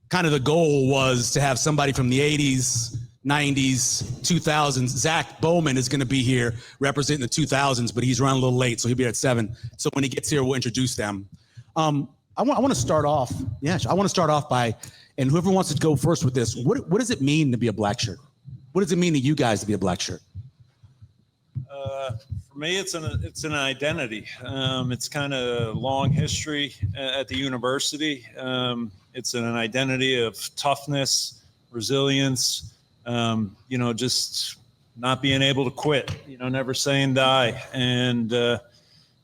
kind of the goal was to have somebody from the 80s, 90s, 2000s. Zack Bowman is going to be here representing the 2000s, but he's running a little late, so he'll be at 7. So when he gets here, we'll introduce them. I want to start off. Yeah, I want to start off by, and whoever wants to go first with this, what does it mean to be a black shirt? What does it mean to you guys to be a black shirt? For me, it's an identity. It's kind of long history at the university. It's an identity of toughness, resilience, just not being able to quit, never saying die. And,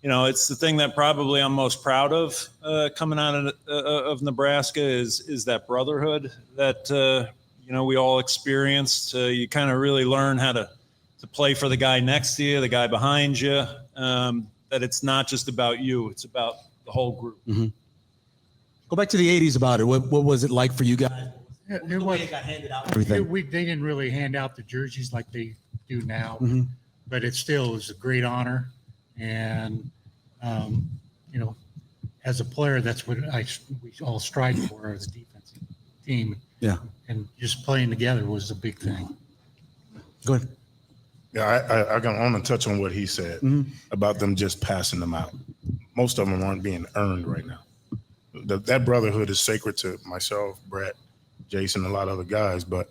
it's the thing that probably I'm most proud of coming out of Nebraska is that brotherhood that, we all experienced. You kind of really learn how to play for the guy next to you, the guy behind you, that it's not just about you, it's about the whole group. Mm-hmm. Go back to the 80s about it. What was it like for you guys? The way it got handed out. They didn't really hand out the jerseys like they do now, but it still was a great honor. And, as a player, that's what we all strive for as a defensive team. Yeah. And just playing together was a big thing. Go ahead. Yeah, I want to touch on what he said about them just passing them out. Most of them aren't being earned right now. That brotherhood is sacred to myself, Bret, Jason, a lot of other guys. But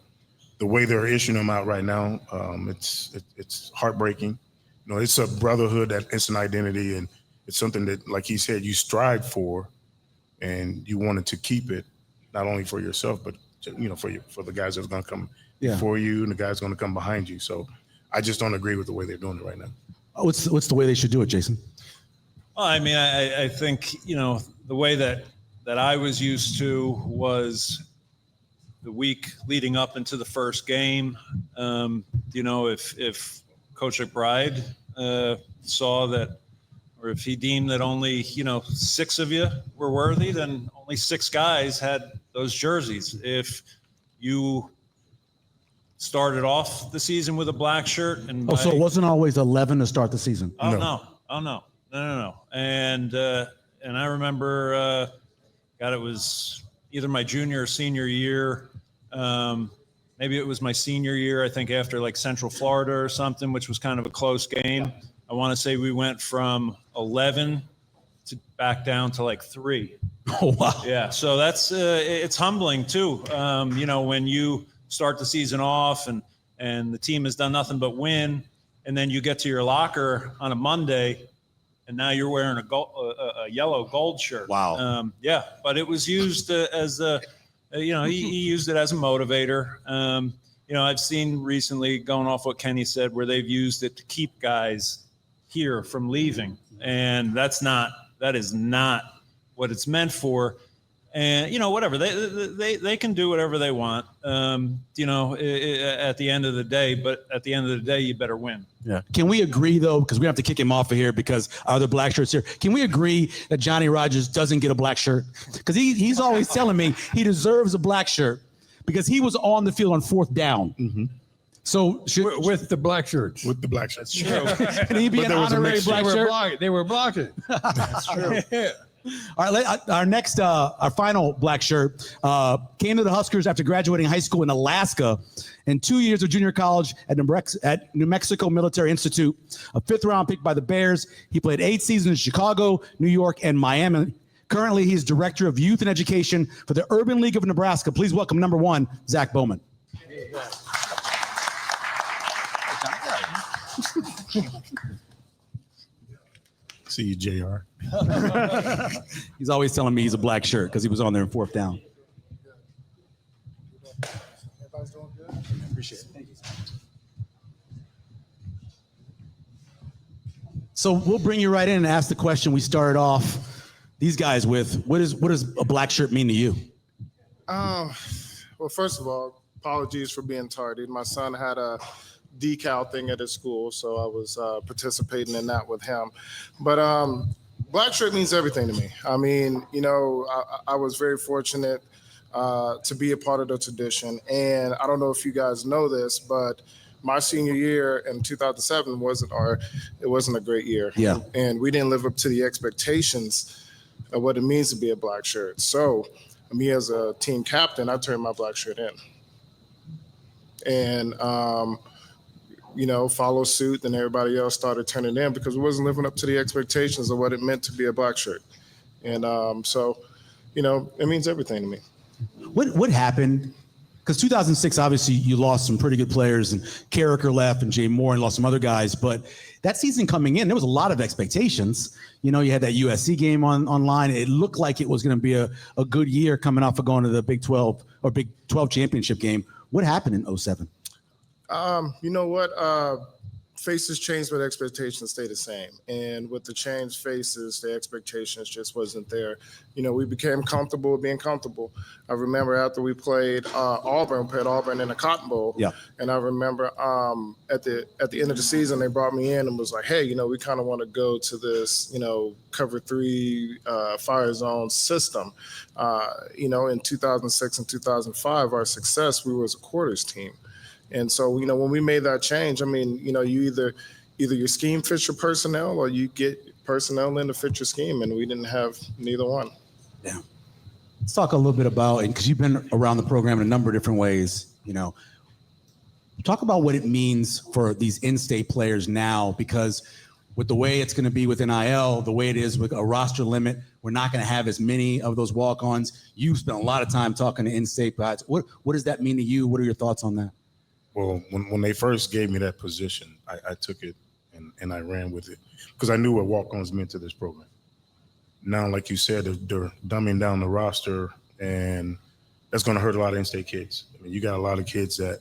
the way they're issuing them out right now, it's heartbreaking. It's a brotherhood that it's an identity, and it's something that, like he said, you strive for, and you wanted to keep it, not only for yourself, but for the guys that's going to come before you and the guys going to come behind you. So I just don't agree with the way they're doing it right now. What's the way they should do it, Jason? Well, I mean, I think, the way that I was used to was the week leading up into the first game. If Coach McBride saw that, or if he deemed that only, 6 of you were worthy, then only 6 guys had those jerseys. If you started off the season with a black shirt, and so it wasn't always 11 to start the season. No. And I remember, it was either my junior or senior year. Maybe it was my senior year, I think, after like Central Florida or something, which was kind of a close game. I want to say we went from 11 to back down to like 3. Oh, wow. Yeah. So that's, it's humbling too. When you start the season off and the team has done nothing but win, and then you get to your locker on a Monday and now you're wearing a yellow gold shirt. Wow. But it was used as he used it as a motivator. I've seen recently, going off what Kenny said, where they've used it to keep guys here from leaving. And that is not what it's meant for. And, whatever, they can do whatever they want, at the end of the day. But at the end of the day, you better win. Yeah. Can we agree, though, because we have to kick him off of here because our other black shirts here. Can we agree that Johnny Rodgers doesn't get a black shirt? Because he's always telling me he deserves a black shirt because he was on the field on 4th down. Mm-hmm. So with the black shirts. With the black shirts. That's true. Can he be an honorary black shirt? They were blocking. That's true. Yeah. All right, our final black shirt came to the Huskers after graduating high school in Alaska and 2 years of junior college at New Mexico Military Institute, a 5th-round pick by the Bears. He played 8 seasons in Chicago, New York, and Miami. Currently, he's Director of Youth and Education for the Urban League of Nebraska. Please welcome number 1, Zack Bowman. See you, JR. He's always telling me he's a black shirt because he was on there in 4th down. Everybody's doing good? Appreciate it. Thank you. So we'll bring you right in and ask the question we started off these guys with. What does a black shirt mean to you? Well, first of all, apologies for being tardy. My son had a decal thing at his school, so I was participating in that with him. But black shirt means everything to me. I mean, I was very fortunate to be a part of the tradition. And I don't know if you guys know this, but my senior year in 2007 wasn't a great year. Yeah. And we didn't live up to the expectations of what it means to be a black shirt. So me as a team captain, I turned my black shirt in. And, follow suit, then everybody else started turning in because we wasn't living up to the expectations of what it meant to be a black shirt. And it means everything to me. What happened? Because 2006, obviously, you lost some pretty good players, and Carricker left, and Jay Moore, and lost some other guys. But that season coming in, there was a lot of expectations. You had that USC game online. It looked like it was going to be a good year coming off of going to the Big 12 or Big 12 championship game. What happened in 07? You know what? Faces change, but expectations stay the same. And with the changed faces, the expectations just wasn't there. We became comfortable with being comfortable. I remember after we played Auburn in the Cotton Bowl. Yeah. And I remember at the end of the season, they brought me in and was like, hey, we kind of want to go to this, cover 3 fire zone system. In 2006 and 2005, our success, we was a quarters team. And so, when we made that change, you either your scheme fits your personnel or you get personnel in to fit your scheme. And we didn't have neither one. Yeah. Let's talk a little bit about, because you've been around the program in a number of different ways, talk about what it means for these in-state players now, because with the way it's going to be with NIL, the way it is with a roster limit, we're not going to have as many of those walk-ons. You've spent a lot of time talking to in-state guys. What does that mean to you? What are your thoughts on that? Well, when they first gave me that position, I took it and I ran with it because I knew what walk-ons meant to this program. Now, like you said, they're dumbing down the roster, and that's going to hurt a lot of in-state kids. You got a lot of kids that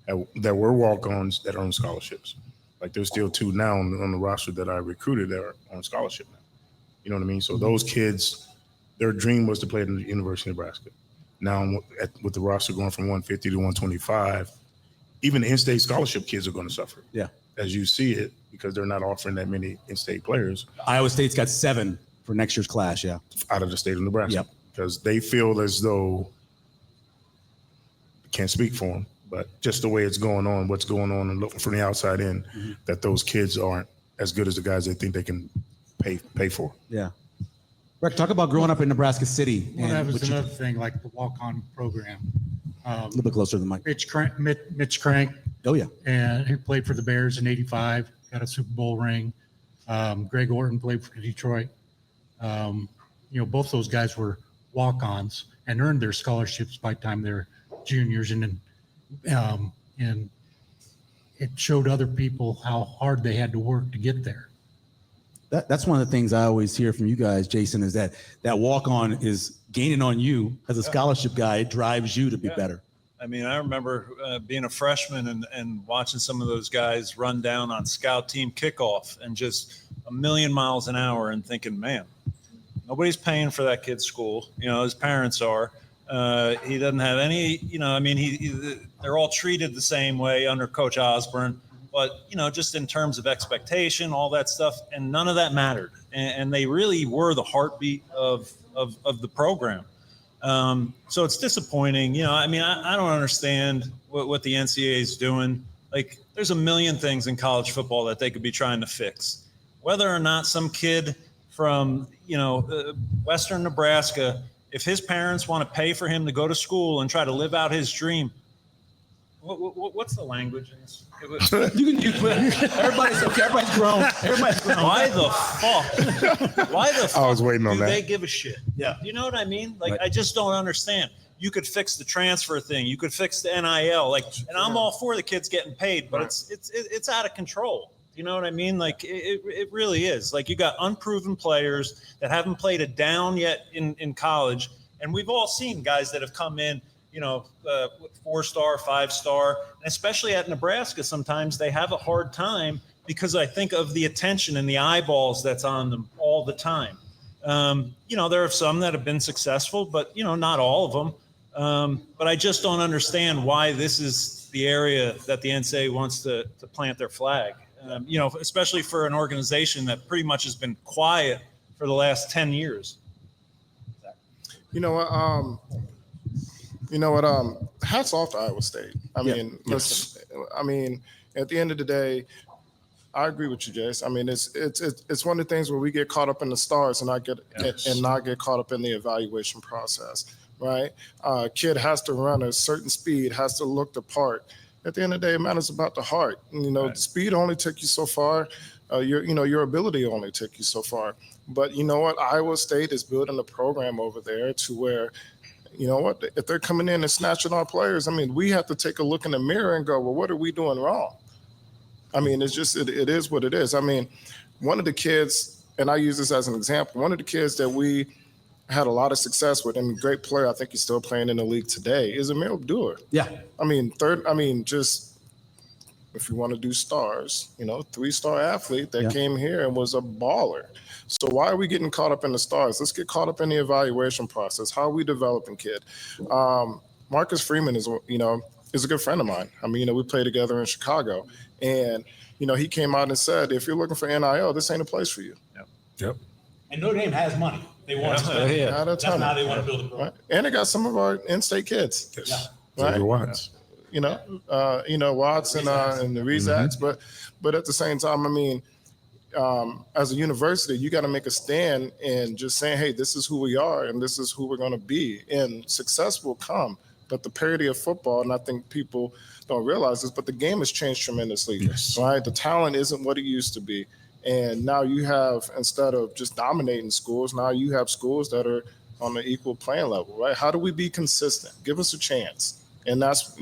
were walk-ons that are on scholarships. Like there's still 2 now on the roster that I recruited that are on scholarship now. You know what I mean? So those kids, their dream was to play at the University of Nebraska. Now, with the roster going from 150 to 125, even the in-state scholarship kids are going to suffer. Yeah. As you see it, because they're not offering that many in-state players. Iowa State's got 7 for next year's class, yeah. Out of the state of Nebraska. Yep. Because they feel as though, can't speak for them, but just the way it's going on, what's going on and looking from the outside in, that those kids aren't as good as the guys they think they can pay for. Yeah. Rick, talk about growing up in Nebraska City. Well, that was another thing, like the walk-on program. A little bit closer to the mic. Mitch Crank. Oh, yeah. And he played for the Bears in '85, got a Super Bowl ring. Greg Orton played for Detroit. Both those guys were walk-ons and earned their scholarships by the time they're juniors. And it showed other people how hard they had to work to get there. That's one of the things I always hear from you guys, Jason, is that walk-on is gaining on you as a scholarship guy. It drives you to be better. I remember being a freshman and watching some of those guys run down on scout team kickoff and just a million miles an hour and thinking, man, nobody's paying for that kid's school. His parents are. He doesn't have any, they're all treated the same way under Coach Osborne. But, just in terms of expectation, all that stuff, and none of that mattered. And they really were the heartbeat of the program. So it's disappointing. I don't understand what the NCAA is doing. Like, there's a million things in college football that they could be trying to fix. Whether or not some kid from, Western Nebraska, if his parents want to pay for him to go to school and try to live out his dream, what's the language in this? You can use everybody's okay. Everybody's grown. Why the fuck? I was waiting on do that. They give a shit? Yeah. You know what I mean? Like, Right. I just don't understand. You could fix the transfer thing. You could fix the NIL. And I'm all for the kids getting paid, but it's out of control. You know what I mean? Like, it really is. Like, you got unproven players that haven't played a down yet in college, and we've all seen guys that have come in, 4-star, 5-star, and especially at Nebraska, sometimes they have a hard time because I think of the attention and the eyeballs that's on them all the time. There are some that have been successful, but, not all of them. But I just don't understand why this is the area that the NCAA wants to plant their flag, especially for an organization that pretty much has been quiet for the last 10 years. Hats off to Iowa State. Listen, at the end of the day, I agree with you, Jace. It's one of the things where we get caught up in the stars and not get caught up in the evaluation process. right? Kid has to run a certain speed, has to look the part. At the end of the day, it matters about the heart. Right. Speed only take you so far. Your ability only take you so far. But you know what? Iowa State is building a program over there to where, you know what? If they're coming in and snatching our players, I mean, we have to take a look in the mirror and go, well, what are we doing wrong? I mean, it's just, it is what it is. I mean, one of the kids, and I use this as an example, one of the kids that we had a lot of success with, and a great player, I think he's still playing in the league today, is Emil Abdur. Yeah. I mean, just if you want to do stars, 3-star athlete that came here and was a baller. So why are we getting caught up in the stars? Let's get caught up in the evaluation process. How are we developing kid? Marcus Freeman is a good friend of mine. I mean, we played together in Chicago, and he came out and said, if you're looking for NIL, this ain't a place for you. Yep. And Notre Dame has money. They want to spend it. Not a That's ton. how they want to build a program. Right? And they got some of our in-state kids. Yes. Right? Xavier Watts. Watts and the Zacks, but at the same time, I mean, as a university, you got to make a stand and just saying, hey, this is who we are and this is who we're going to be, and success will come. But the parity of football, and I think people don't realize this, but the game has changed tremendously. Yes. Right? The talent isn't what it used to be. And now you have, instead of just dominating schools, now you have schools that are on the equal playing level, right? How do we be consistent? Give us a chance. And that's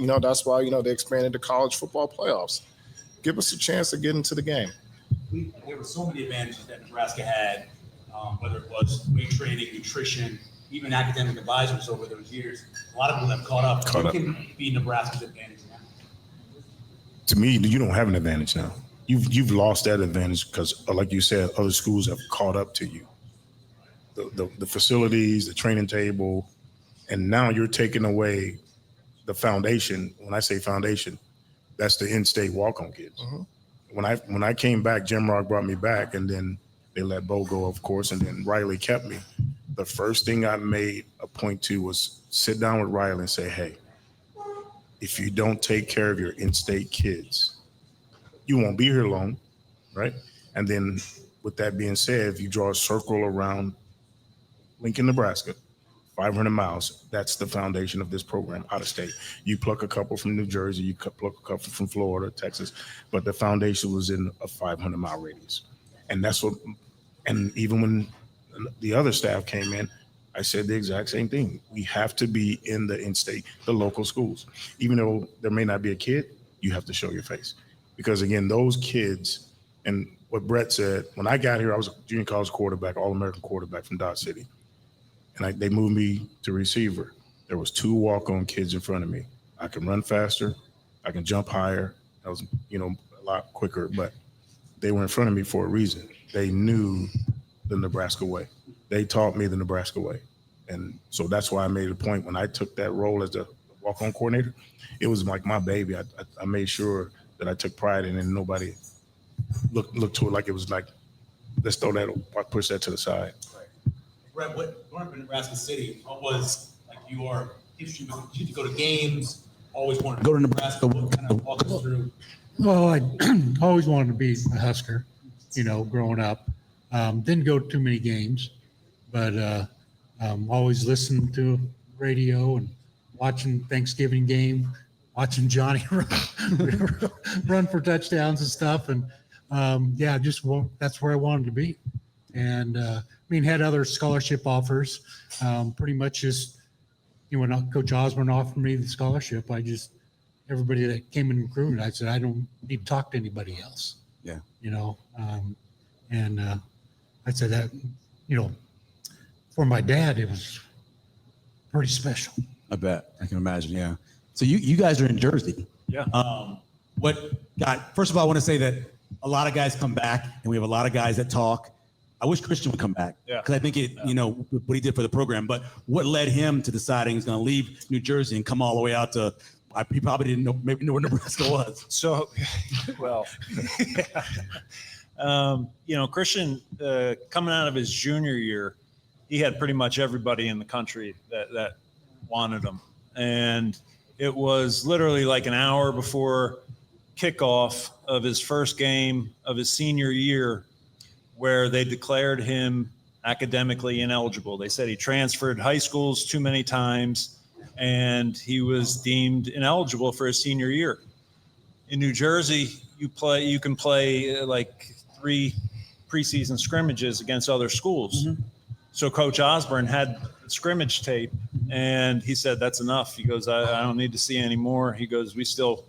why, they expanded the college football playoffs. Give us a chance to get into the game. There were so many advantages that Nebraska had, whether it was weight training, nutrition, even academic advisors over those years. A lot of people have caught up. What can be Nebraska's advantage now? To me, you don't have an advantage now. You've lost that advantage because, like you said, other schools have caught up to you. The facilities, the training table, and now you're taking away the foundation. When I say foundation, that's the in-state walk-on kids. Mm-hmm. When I came back, Jim Rock brought me back, and then they let Bo go, of course, and then Riley kept me. The first thing I made a point to was sit down with Riley and say, hey, if you don't take care of your in-state kids, you won't be here long, right? And then with that being said, if you draw a circle around Lincoln, Nebraska, 500 miles, that's the foundation of this program out of state. You pluck a couple from New Jersey, you pluck a couple from Florida, Texas, but the foundation was in a 500-mile radius. And that's what, and even when the other staff came in, I said the exact same thing. We have to be in the in-state, the local schools. Even though there may not be a kid, you have to show your face. Because again, those kids, and what Bret said, when I got here, I was a junior college quarterback, All-American quarterback from Dodge City. And they moved me to receiver. There was 2 walk-on kids in front of me. I can run faster. I can jump higher. I was, a lot quicker, but they were in front of me for a reason. They knew the Nebraska way. They taught me the Nebraska way. And so that's why I made a point when I took that role as the walk-on coordinator, it was like my baby. I made sure that I took pride in it, and nobody looked to it like it was like, let's push that to the side. Bret, growing up in Nebraska City, what was like your history? Did you go to games? Always wanted to go to Nebraska? What kind of walk us through? Well, I always wanted to be a Husker, growing up. Didn't go to too many games, but always listened to radio and watching Thanksgiving game, watching Johnny run for touchdowns and stuff. And that's where I wanted to be. And had other scholarship offers. Pretty much just, when Coach Osborne offered me the scholarship, everybody that came in recruitment, I said, I don't need to talk to anybody else. Yeah. I said that, for my dad, it was pretty special. I bet. I can imagine, yeah. So you guys are in Jersey. Yeah. First of all, I want to say that a lot of guys come back, and we have a lot of guys that talk. I wish Christian would come back because I think what he did for the program. But what led him to deciding he's going to leave New Jersey and come all the way out to? He probably didn't know where Nebraska was. So, well, Christian coming out of his junior year, he had pretty much everybody in the country that wanted him, and it was literally like an hour before kickoff of his first game of his senior year, where they declared him academically ineligible. They said he transferred high schools too many times, and he was deemed ineligible for his senior year. In New Jersey, you can play like 3 preseason scrimmages against other schools. So Coach Osborne had scrimmage tape, and he said, that's enough. He goes, I don't need to see any more. He goes, we still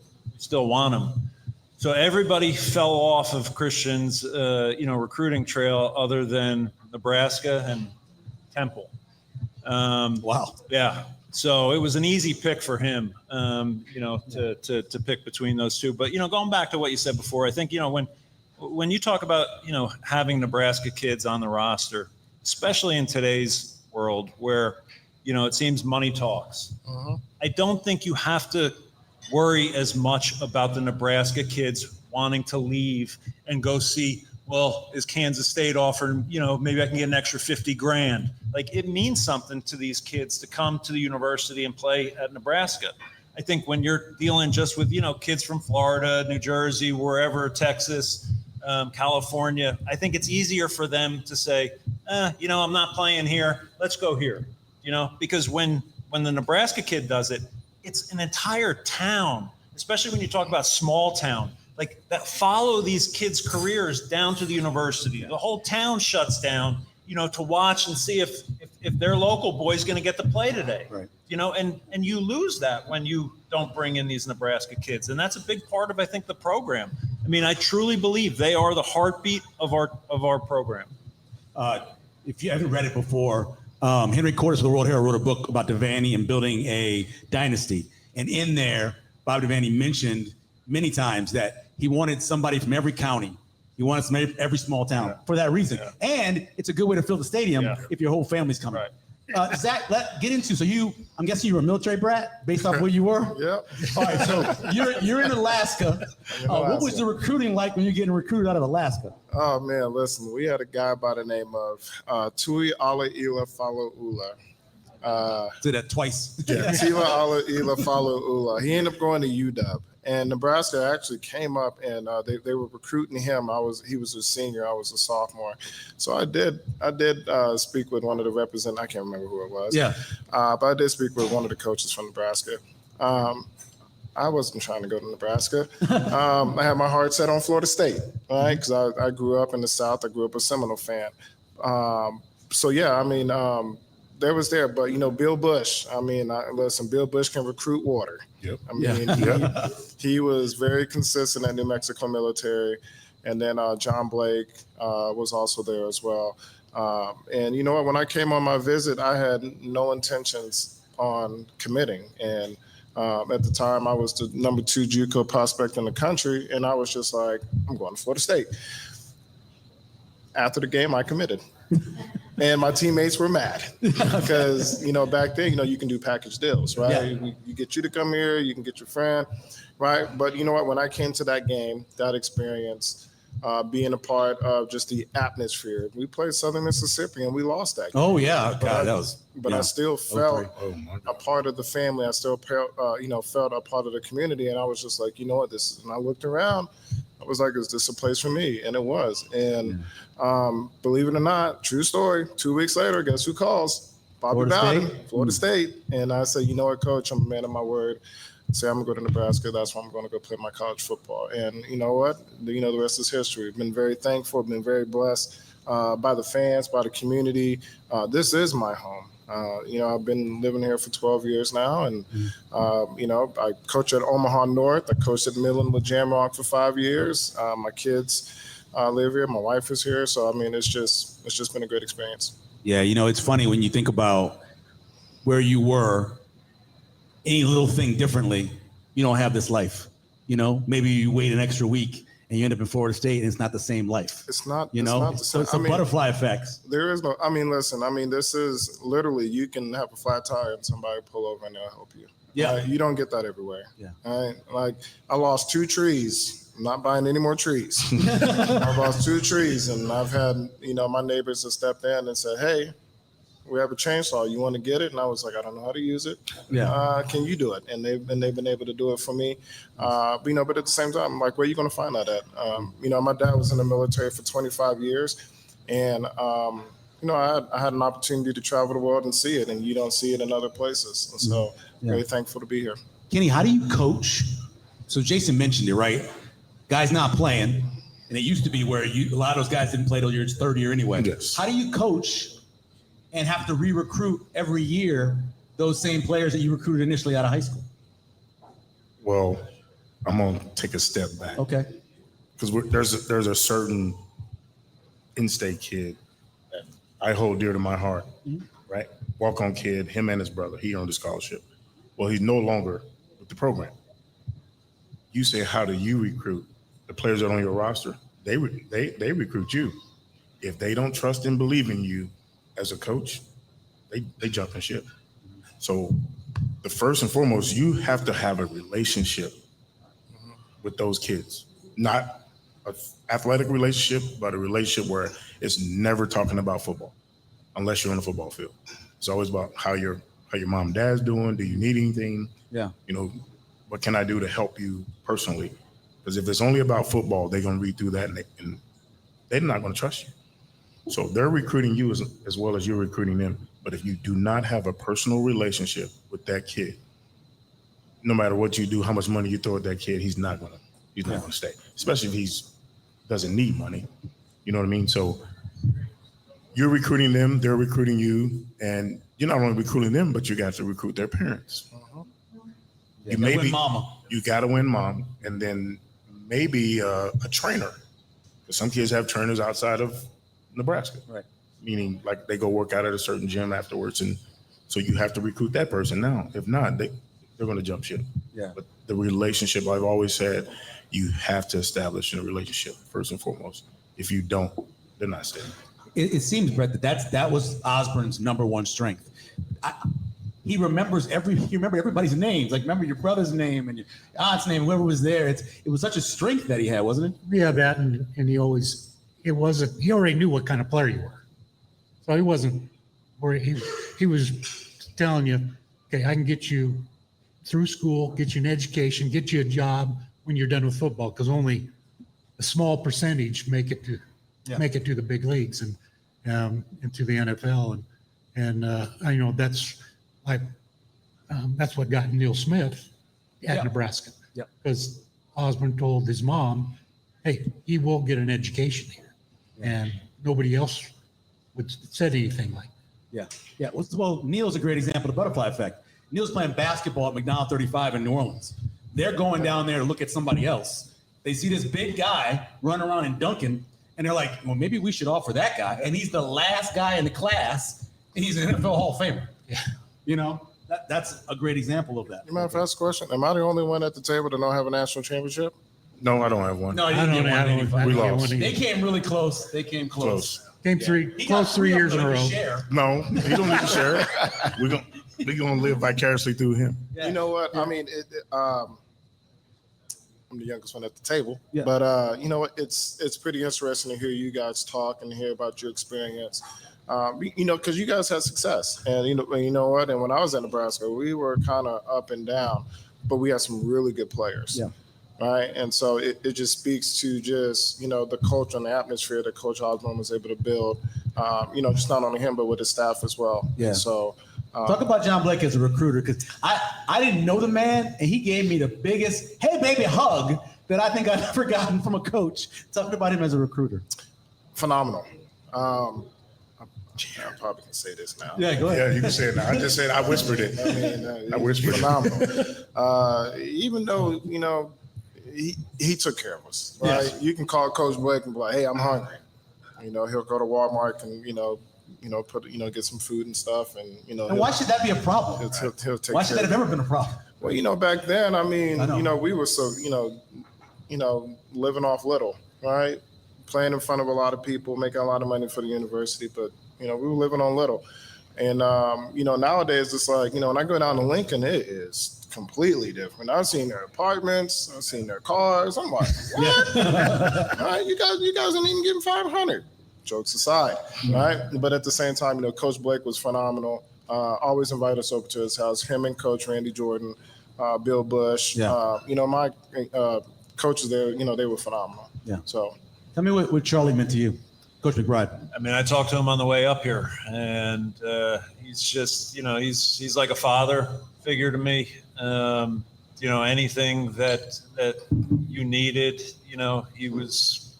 want him. So everybody fell off of Christian's, recruiting trail other than Nebraska and Temple. Wow. Yeah. So it was an easy pick for him, to pick between those two. But, going back to what you said before, I think, when you talk about, having Nebraska kids on the roster, especially in today's world where, it seems money talks, I don't think you have to worry as much about the Nebraska kids wanting to leave and go see, well, is Kansas State offering, maybe I can get an extra 50 grand. Like, it means something to these kids to come to the university and play at Nebraska. I think when you're dealing just with, kids from Florida, New Jersey, wherever, Texas, California, I think it's easier for them to say, I'm not playing here. Let's go here, because when the Nebraska kid does it, it's an entire town, especially when you talk about small town, like that follow these kids' careers down to the university. The whole town shuts down, to watch and see if their local boy's going to get to play today. Right. And you lose that when you don't bring in these Nebraska kids. And that's a big part of, I think, the program. I mean, I truly believe they are the heartbeat of our program. If you haven't read it before, Henry Cordes of the World Herald wrote a book about Devaney and building a dynasty. And in there, Bob Devaney mentioned many times that he wanted somebody from every county. He wanted somebody from every small town for that reason. Yeah. And it's a good way to fill the stadium if your whole family's coming. Right. Zach, get into, so I'm guessing you were a military brat based off where you were? Yep. All right, so you're in Alaska. What was the recruiting like when you're getting recruited out of Alaska? Oh, man, listen, we had a guy by the name of Tui Ala Ila Falo Ula. Did that twice. Yeah, Tila Ala Ila Falo Ula. He ended up going to UW. And Nebraska actually came up and they were recruiting him. He was a senior, I was a sophomore. So I did speak with one of the representatives. I can't remember who it was. Yeah. But I did speak with one of the coaches from Nebraska. I wasn't trying to go to Nebraska. I had my heart set on Florida State, right? Because I grew up in the South. I grew up a Seminole fan. There was there, but Bill Bush. Listen, Bill Bush can recruit water. Yep. He was very consistent at New Mexico Military, and then John Blake was also there as well. And you know what? When I came on my visit, I had no intentions on committing, and at the time I was the number 2 JUCO prospect in the country, and I was just like, I'm going to Florida State. After the game, I committed. And my teammates were mad because, back then, you can do package deals, right? Yeah. You get you to come here, you can get your friend, right? But you know what? When I came to that game, that experience, being a part of just the atmosphere, we played Southern Mississippi and we lost that game. Oh, yeah. But I still felt a part of the family. I still felt a part of the community. And I was just like, and I looked around. I was like, is this a place for me? And it was. And believe it or not, true story, 2 weeks later, guess who calls? Bobby Bowden, Florida State. And I said, you know what, Coach, I'm a man of my word. I say I'm going to go to Nebraska. That's where I'm going to go play my college football. And you know what? The rest is history. I've been very thankful. I've been very blessed by the fans, by the community. This is my home. I've been living here for 12 years now, and I coach at Omaha North. I coached at Midland with Jamrock for 5 years. My kids live here. My wife is here, so it's just been a great experience. Yeah, it's funny when you think about where you were. Any little thing differently, you don't have this life. Maybe you wait an extra week and you end up in Florida State, and it's not the same life. It's not. It's not the same. So it's a butterfly effect. There is no. Listen. This is literally, you can have a flat tire and somebody pull over and they'll help you. Yeah. You don't get that everywhere. Yeah. Right? Like, I lost 2 trees. I'm not buying any more trees. I lost 2 trees, and I've had my neighbors have stepped in and said, "Hey, we have a chainsaw. You want to get it?" And I was like, "I don't know how to use it. Yeah. Can you do it?" And they've been able to do it for me. But at the same time, I'm like, where are you going to find that at? My dad was in the military for 25 years, and I had an opportunity to travel the world and see it, and you don't see it in other places. And so very thankful to be here. Kenny, how do you coach? So Jason mentioned it, right? Guys not playing, and it used to be where a lot of those guys didn't play till you're 30 or anyway. Yes. How do you coach and have to re-recruit every year those same players that you recruited initially out of high school? Well, I'm going to take a step back. Okay. Because there's a certain in-state kid that I hold dear to my heart, right? Walk-on kid, him and his brother. He earned a scholarship. Well, he's no longer with the program. You say, how do you recruit the players that are on your roster? They recruit you. If they don't trust and believe in you as a coach, they jump in ship. So the first and foremost, you have to have a relationship with those kids, not an athletic relationship, but a relationship where it's never talking about football unless you're on the football field. It's always about how your mom and dad's doing. Do you need anything? Yeah. What can I do to help you personally? Because if it's only about football, they're going to read through that and they're not going to trust you. So they're recruiting you as well as you're recruiting them. But if you do not have a personal relationship with that kid, no matter what you do, how much money you throw at that kid, he's not going to stay, especially if he doesn't need money. You know what I mean? So you're recruiting them, they're recruiting you, and you're not only recruiting them, but you got to recruit their parents. You win mama. You got to win mom, and then maybe a trainer. Because some kids have trainers outside of Nebraska, Right. meaning like they go work out at a certain gym afterwards, and so you have to recruit that person now. If not, they're going to jump ship. Yeah. But the relationship, I've always said, you have to establish a relationship first and foremost. If you don't, they're not staying. It seems, Bret, that was Osborne's number one strength. He remembers everybody's names. Like, remember your brother's name and your aunt's name, whoever was there. It was such a strength that he had, wasn't it? Yeah, that and he already knew what kind of player you were. So he wasn't worried. He was telling you, okay, I can get you through school, get you an education, get you a job when you're done with football, because only a small percentage make it to the big leagues and to the NFL. And that's what got Neil Smith at Nebraska. Yeah. Because Osborne told his mom, hey, he will get an education here. And nobody else would said anything like that. Yeah. Well, Neil's a great example of the butterfly effect. Neil's playing basketball at McDonald 35 in New Orleans. They're going down there to look at somebody else. They see this big guy running around and dunking, and they're like, well, maybe we should offer that guy. And he's the last guy in the class, and he's an NFL Hall of Famer. Yeah. That's a great example of that. You mind if I ask a question? Am I the only one at the table that don't have a national championship? No, I don't have one. No, he didn't get one in 85. We lost. They came really close. Close. Came close 3 years in a row. No, you don't need to share it. We're gonna live vicariously through him. Yeah. You know what? I mean, I'm the youngest one at the table, but you know what? It's pretty interesting to hear you guys talk and hear about your experience. Because you guys had success, and you know what? And when I was at Nebraska, we were kind of up and down, but we had some really good players. Yeah. Right. And so it just speaks to just, the culture and the atmosphere that Coach Osborne was able to build, just not only him, but with his staff as well. Yeah. And so talk about John Blake as a recruiter, because I didn't know the man, and he gave me the biggest, hey, baby, hug that I think I've ever gotten from a coach. Talking about him as a recruiter. Phenomenal. I probably can say this now. Yeah, go ahead. Yeah, you can say it now. I just said I whispered it. I whispered phenomenal. Even though, he took care of us, right? Yes. You can call Coach Blake and be like, hey, I'm hungry. He'll go to Walmart and, get some food and stuff. And, and why should that be a problem? He'll take Why should that have ever been a problem? Well, back then, we were so, living off little, right? Playing in front of a lot of people, making a lot of money for the university, but, we were living on little. And, nowadays it's like, when I go down to Lincoln, it is completely different. I've seen their apartments, I've seen their cars. I'm like, what? Right? You guys aren't even getting 500. Jokes aside, right? But at the same time, Coach Blake was phenomenal. Always invite us over to his house. Him and Coach Randy Jordan, Bill Bush. Yeah. My coaches there, they were phenomenal. Yeah. So tell me what Charlie meant to you. Coach McBride. I mean, I talked to him on the way up here, and he's just, he's like a father figure to me. Anything that you needed, he was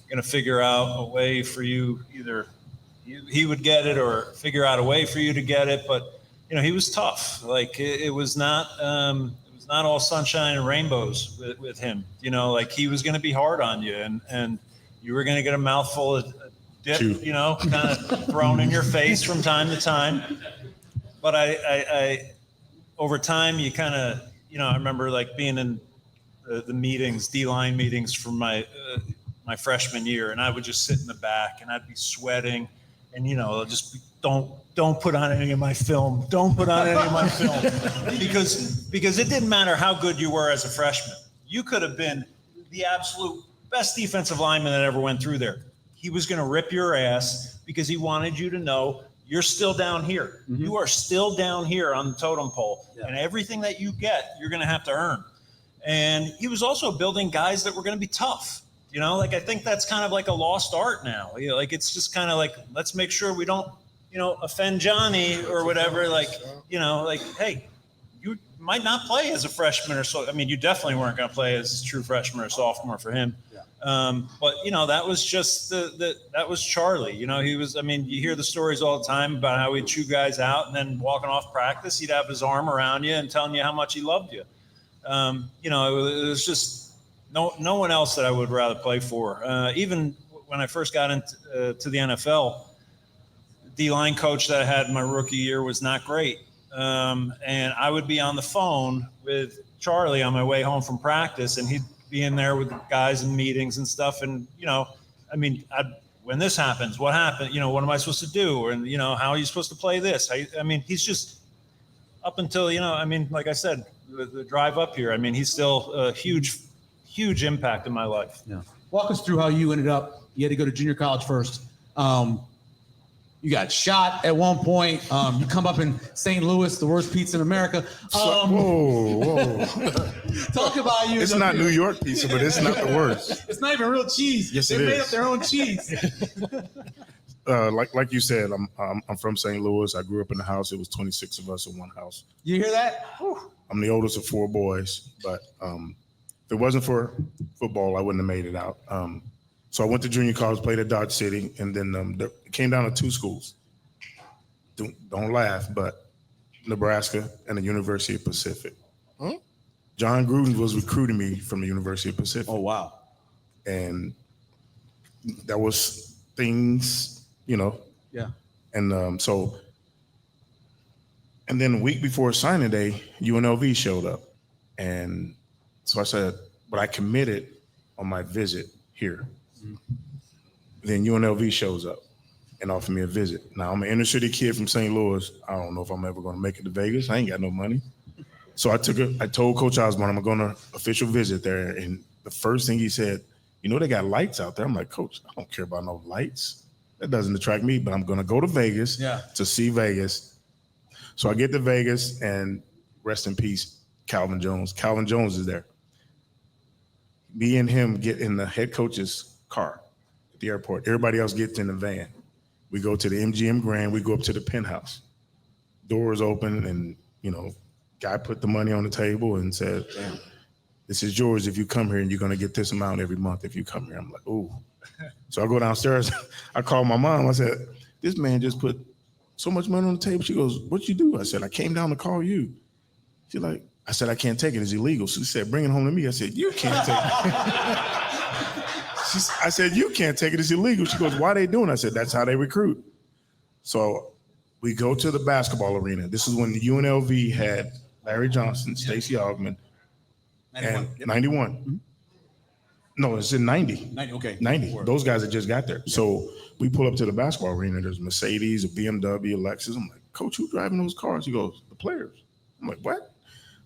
going to figure out a way for you. Either he would get it or figure out a way for you to get it. But he was tough. Like it was not all sunshine and rainbows with him. Like he was going to be hard on you, and you were going to get a mouthful of dip, kind of thrown in your face from time to time. But I over time, you kind of, I remember like being in the meetings, D-line meetings from my freshman year, and I would just sit in the back and I'd be sweating, and just don't put on any of my film. Don't put on any of my film because it didn't matter how good you were as a freshman. You could have been the absolute best defensive lineman that ever went through there. He was going to rip your ass because he wanted you to know you're still down here. Mm-hmm. You are still down here on the totem pole, and everything that you get, you're going to have to earn. And he was also building guys that were going to be tough. I think that's kind of like a lost art now. It's just kind of like, let's make sure we don't, offend Johnny or whatever. Hey, you might not play as a freshman or so. I mean, you definitely weren't going to play as a true freshman or sophomore for him. Yeah. But that was just that was Charlie. He was. I mean, you hear the stories all the time about how he'd chew guys out, and then walking off practice, he'd have his arm around you and telling you how much he loved you. It was just no one else that I would rather play for. Even when I first got into to the NFL, the D-line coach that I had my rookie year was not great. And I would be on the phone with Charlie on my way home from practice, and he'd be in there with the guys in meetings and stuff. And, when this happens, what happened? What am I supposed to do? And, how are you supposed to play this? He's just up until, like I said, the drive up here. He's still a huge impact in my life. Yeah. Walk us through how you ended up. You had to go to junior college first. You got shot at one point. You come up in St. Louis, the worst pizza in America. Whoa. Talk about you. It's not New York pizza, but it's not the worst. It's not even real cheese. Yes, they it made is. up their own cheese. Like you said, I'm from St. Louis. I grew up in the house. It was 26 of us in one house. You hear that? Whew. I'm the oldest of 4 boys, but if it wasn't for football, I wouldn't have made it out. So I went to junior college, played at Dodge City, and then it came down to 2 schools. Don't laugh, but Nebraska and the University of Pacific. Huh? John Gruden was recruiting me from the University of Pacific. Oh, wow. And that was things, Yeah. And and then a week before signing day, UNLV showed up. And so I said, but I committed on my visit here. Mm-hmm. Then UNLV shows up and offered me a visit. Now, I'm an inner city kid from St. Louis. I don't know if I'm ever going to make it to Vegas. I ain't got no money. So I told Coach Osborne, I'm going to official visit there. And the first thing he said, they got lights out there. I'm like, Coach, I don't care about no lights. That doesn't attract me, but I'm going to go to Vegas to see Vegas. So I get to Vegas, and rest in peace, Calvin Jones. Calvin Jones is there. Me and him get in the head coach's car at the airport. Everybody else gets in the van. We go to the MGM Grand. We go up to the penthouse. Doors open, and, guy put the money on the table and said, this is yours if you come here, and you're going to get this amount every month if you come here. I'm like, ooh. So I go downstairs. I call my mom. I said, this man just put so much money on the table. She goes, what'd you do? I said, I came down to call you. She's like, I said, I can't take it. It's illegal. She said, bring it home to me. I said, you can't take it. I said, you can't take it. It's illegal. She goes, why are they doing it? I said, that's how they recruit. So we go to the basketball arena. This is when the UNLV had Larry Johnson, Stacey Augman, 91. And 91. Mm-hmm. No, it's in 90. 90, okay. 90. Those guys that just got there. Yeah. So we pull up to the basketball arena. There's Mercedes, a BMW, a Lexus. I'm like, Coach, who's driving those cars? He goes, the players. I'm like, what?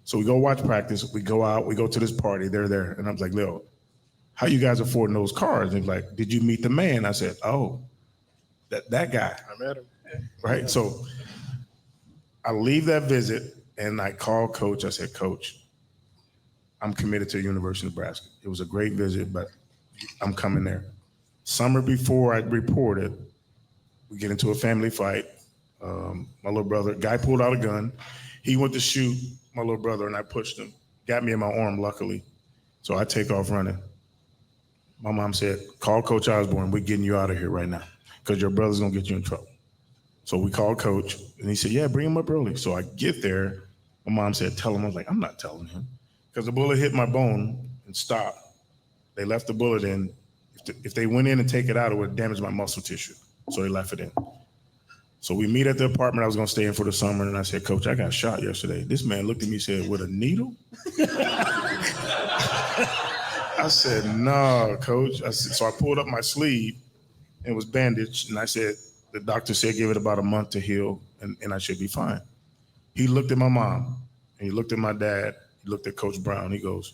So we go watch practice. We go out. We go to this party. They're there. And I was like, Lil, how you guys affording those cars? And he's like, did you meet the man? I said, oh, that guy. I met him. Right. So I leave that visit and I call Coach. I said, Coach, I'm committed to the University of Nebraska. It was a great visit, but I'm coming there. Summer before I reported, we get into a family fight. My little brother, guy pulled out a gun. He went to shoot my little brother, and I pushed him. Got me in my arm, luckily. So I take off running. My mom said, call Coach Osborne. We're getting you out of here right now because your brother's going to get you in trouble. So we called Coach, and he said, yeah, bring him up early. So I get there. My mom said, tell him. I was like, I'm not telling him because the bullet hit my bone and stopped. They left the bullet in. If they went in and take it out, it would damage my muscle tissue. So they left it in. So we meet at the apartment I was going to stay in for the summer, and I said, Coach, I got shot yesterday. This man looked at me and said, with a needle? I said, no, Coach. So I pulled up my sleeve and it was bandaged, and I said, the doctor said give it about a month to heal, and I should be fine. He looked at my mom, and he looked at my dad, he looked at Coach Brown. He goes,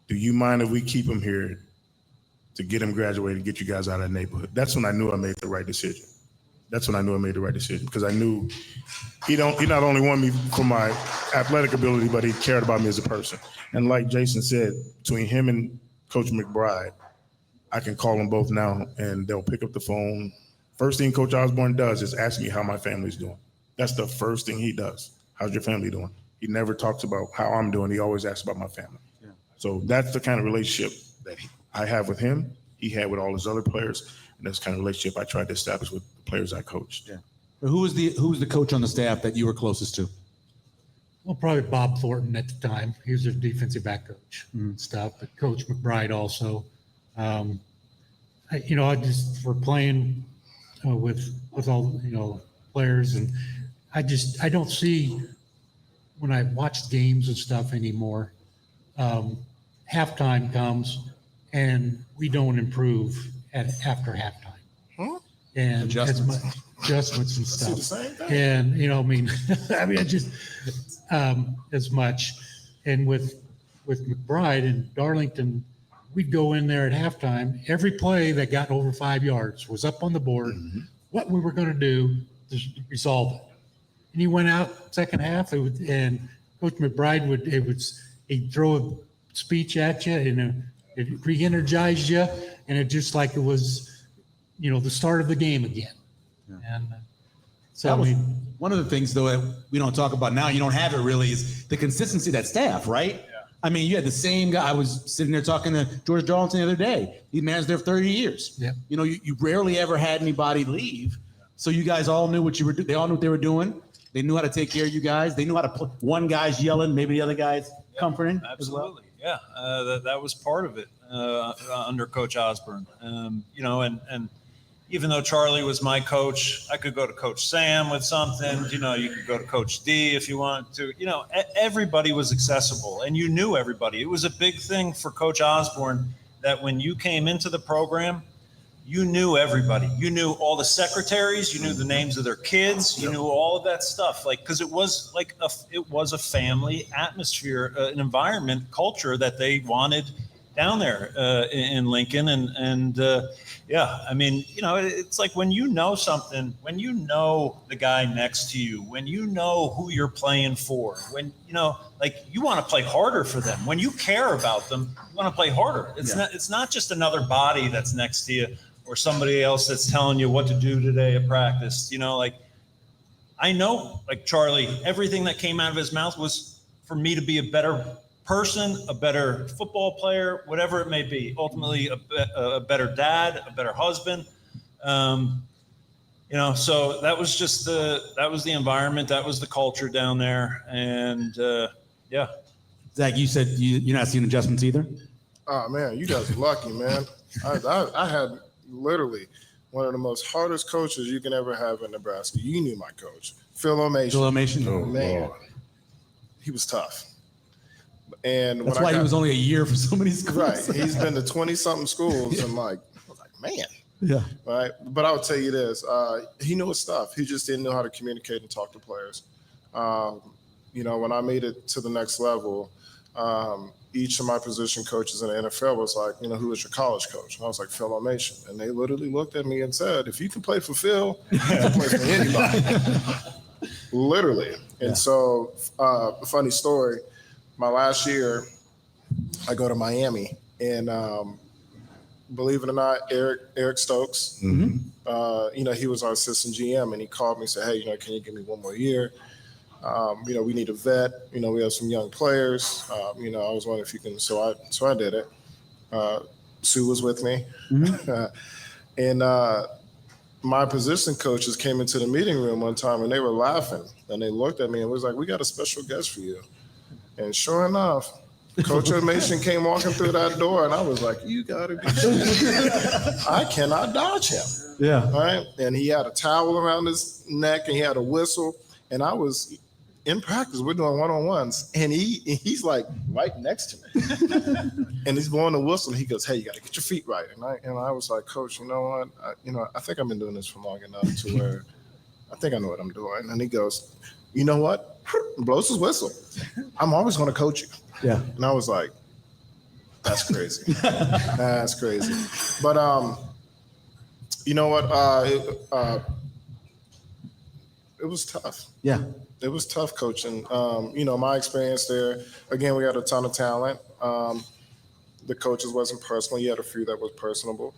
do you mind if we keep him here to get him graduated, get you guys out of the neighborhood? That's when I knew I made the right decision. That's when I knew I made the right decision, because I knew he not only wanted me for my athletic ability, but he cared about me as a person. And like Jason said, between him and Coach McBride, I can call them both now, and they'll pick up the phone. First thing Coach Osborne does is ask me how my family's doing. That's the first thing he does. How's your family doing? He never talks about how I'm doing. He always asks about my family. Yeah. So that's the kind of relationship that I have with him. He had with all his other players, and that's the kind of relationship I tried to establish with the players I coached. Yeah. Who was the coach on the staff that you were closest to? Well, probably Bob Thornton at the time. He was their defensive back coach and stuff, but Coach McBride also. I just we're playing with all players, and I don't see when I watch games and stuff anymore. Halftime comes and we don't improve after halftime. Huh? And Adjustments and See the stuff. same thing. And I just as much. And with McBride and Darlington, we'd go in there at halftime. Every play that got over 5 yards was up on the board. Mm-hmm. What we were going to do to resolve it. And he went out second half, and Coach McBride he'd throw a speech at you, and it re-energized you, and it just like it was, the start of the game again. Yeah. And so that was one of the things, though, that we don't talk about now. You don't have it really is the consistency of that staff, right? Yeah. I mean, you had the same guy. I was sitting there talking to George Darlington the other day. He managed there for 30 years. Yeah. You rarely ever had anybody leave. So you guys all knew what you were doing. They all knew what they were doing. They knew how to take care of you guys. They knew how to put one guy's yelling, maybe the other guy's comforting. Absolutely. As well. Yeah. That was part of it under Coach Osborne. And even though Charlie was my coach, I could go to Coach Sam with something. You could go to Coach D if you wanted to. Everybody was accessible, and you knew everybody. It was a big thing for Coach Osborne that when you came into the program, you knew everybody. You knew all the secretaries. You knew the names of their kids. You knew all of that stuff. Because it was a family atmosphere, an environment, culture that they wanted down there in Lincoln. It's like when you know something, when you know the guy next to you, when you know who you're playing for, when you want to play harder for them. When you care about them, you want to play harder. It's not just another body that's next to you or somebody else that's telling you what to do today at practice. I know, like Charlie, everything that came out of his mouth was for me to be a better person, a better football player, whatever it may be. Ultimately, a better dad, a better husband. So that was just the environment, that was the culture down there, and Zach, you said you're not seeing adjustments either. Oh man, you guys are lucky, man. I had literally one of the most hardest coaches you can ever have in Nebraska. You knew my coach, Phil O'Mation. Oh man, Lord. He was tough. And that's why he was only a year for so many schools. Right. He's been to 20-something schools. And I was like, man. Yeah. Right. But I would tell you this. He knew his stuff. He just didn't know how to communicate and talk to players. When I made it to the next level, each of my position coaches in the NFL was like, who is your college coach? And I was like, Phil O'Mation. And they literally looked at me and said, if you can play for Phil, you can play for anybody. Literally. And so, a funny story. My last year, I go to Miami, and believe it or not, Eric Stokes. He was our assistant GM, and he called me and said, "Hey, can you give me one more year? We need a vet. We have some young players. I was wondering if you can." So I did it. Sue was with me, and my position coaches came into the meeting room one time, and they were laughing, and they looked at me and was like, "We got a special guest for you." And sure enough, Coach Mason came walking through that door, and I was like, "You gotta be kidding. I cannot dodge him." Yeah. Right. And he had a towel around his neck, and he had a whistle. And I was in practice. We're doing one-on-ones, and he's like right next to me, and he's blowing the whistle. And he goes, "Hey, you got to get your feet right." And I was like, "Coach, you know what? I think I've been doing this for long enough to where I think I know what I'm doing." And he goes, "You know what?" Blows his whistle. "I'm always going to coach you." Yeah. And I was like, "That's crazy. That's crazy." But you know what? It was tough. Yeah. It was tough coaching. My experience there, again, we had a ton of talent. The coaches wasn't personal. You had a few that was personable.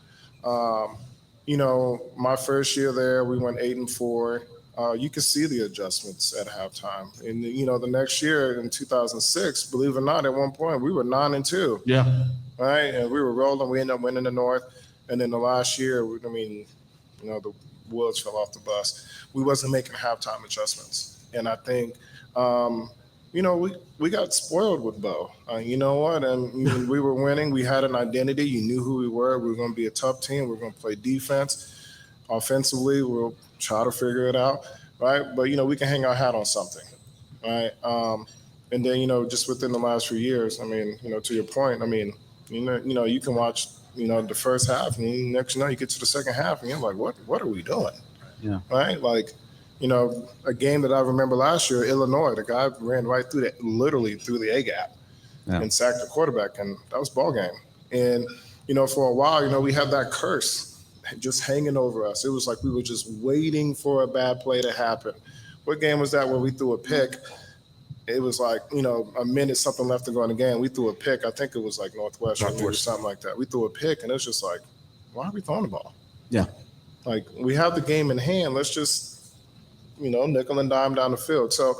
My first year there, we went 8-4. You could see the adjustments at halftime. And, the next year in 2006, believe it or not, at one point, we were 9-2. Yeah. Right? And we were rolling. We ended up winning the North. And then the last year, the wheels fell off the bus. We wasn't making halftime adjustments. And I think, we got spoiled with Bo. You know what? And we were winning. We had an identity. You knew who we were. We were going to be a tough team. We were going to play defense. Offensively, we'll try to figure it out, right? But, we can hang our hat on something, right? And then, just within the last few years, to your point, you can watch, the first half, and next you get to the second half, and you're like, what are we doing? Yeah. Right? Like, a game that I remember last year, Illinois, the guy ran right literally through the A gap and sacked the quarterback, and that was ball game. And, for a while, we had that curse just hanging over us. It was like we were just waiting for a bad play to happen. What game was that where we threw a pick? It was like, a minute something left to go in the game. We threw a pick. I think it was like Northwestern or something like that. We threw a pick, and it's just like, why are we throwing the ball? Yeah. Like, we have the game in hand. Let's just, nickel and dime down the field. So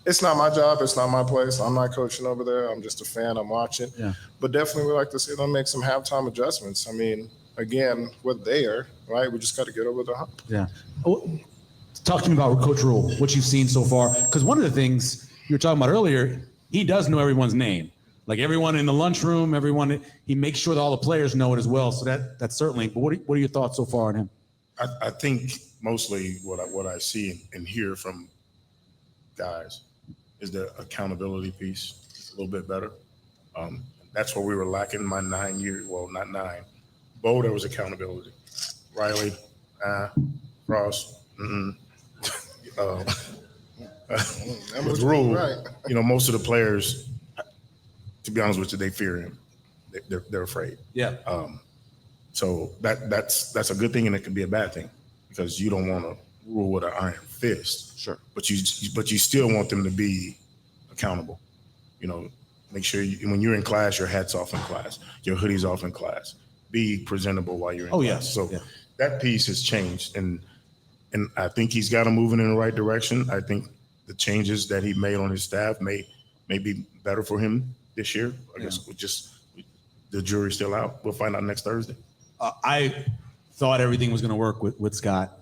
it's not my job. It's not my place. I'm not coaching over there. I'm just a fan. I'm watching. Yeah. But definitely we like to see them make some halftime adjustments. Again, we're there, right? We just got to get over the hump. Yeah. Talk to me about Coach Rule, what you've seen so far. Because one of the things you were talking about earlier, he does know everyone's name. Like everyone in the lunchroom, he makes sure that all the players know it as well. So that's certainly. But what are your thoughts so far on him? I think mostly what I see and hear from guys is the accountability piece a little bit better. That's what we were lacking my 9 years. Well, not 9. Bo, there was accountability. Riley, Frost, with Rule, right. Most of the players, to be honest with you, they fear him. They're afraid. Yeah. So that's a good thing, and it can be a bad thing because you don't want to rule with an iron fist. Sure. But you still want them to be accountable. Make sure when you're in class, your hat's off in class, your hoodie's off in class. Be presentable while you're in class. Yes. So that piece has changed, and I think he's got him moving in the right direction. I think the changes that he made on his staff may be better for him this year. I guess the jury's still out. We'll find out next Thursday. I thought everything was going to work with Scott.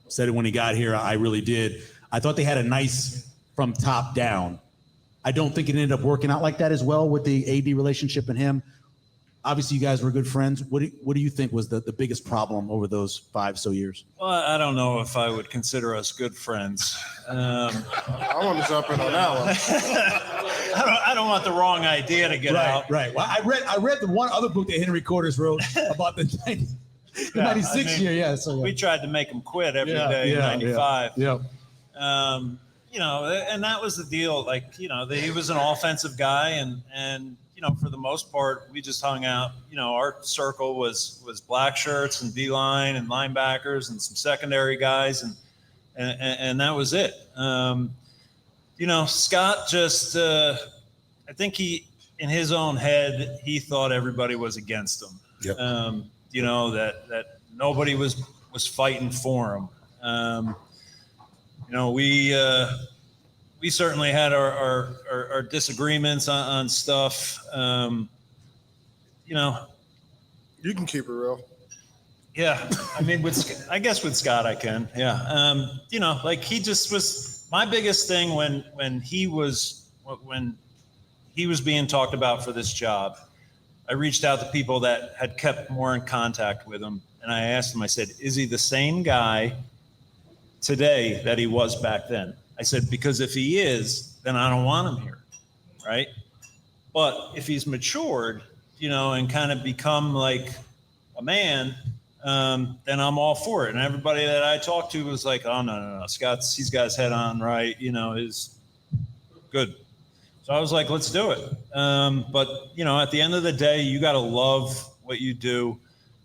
Said it when he got here. I really did. I thought they had a nice from top down. I don't think it ended up working out like that as well with the AD relationship and him. Obviously, you guys were good friends. What do you think was the biggest problem over those 5 so years? Well, I don't know if I would consider us good friends. I want to jump in on that one. I don't want the wrong idea to get out. Right. Well, I read the one other book that Henry Cordes wrote about the 96 year. Yeah. So we tried to make him quit every day in 95. Yeah. And that was the deal. Like, he was an offensive guy, and for the most part, we just hung out. Our circle was black shirts and D-line and linebackers and some secondary guys, and that was it. Scott just, I think in his own head, he thought everybody was against him. Yep. You know, that nobody was fighting for him. You know, we certainly had our disagreements on stuff. You know, You can keep it real. yeah, I mean, I guess with Scott I can. Yeah, you know, like he just was my biggest thing when he was being talked about for this job. I reached out to people that had kept more in contact with him, and I asked him. I said, "Is he the same guy today that he was back then?" I said, "Because if he is, then I don't want him here, right? But if he's matured, you know, and kind of become like a man." Then I'm all for it. And everybody that I talked to was like, "Oh, no. He's got his head on right, you know, is good." So I was like, let's do it. But, you know, at the end of the day, you got to love what you do.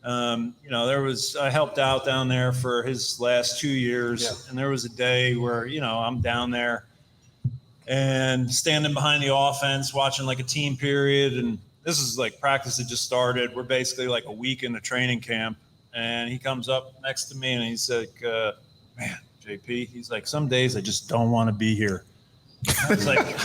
You know, I helped out down there for his last 2 years. Yeah. And there was a day where, you know, I'm down there and standing behind the offense, watching like a team period. And this is like practice that just started. We're basically like a week into training camp. And he comes up next to me and he's like, "Man, JP," he's like, "some days I just don't want to be here." I was like,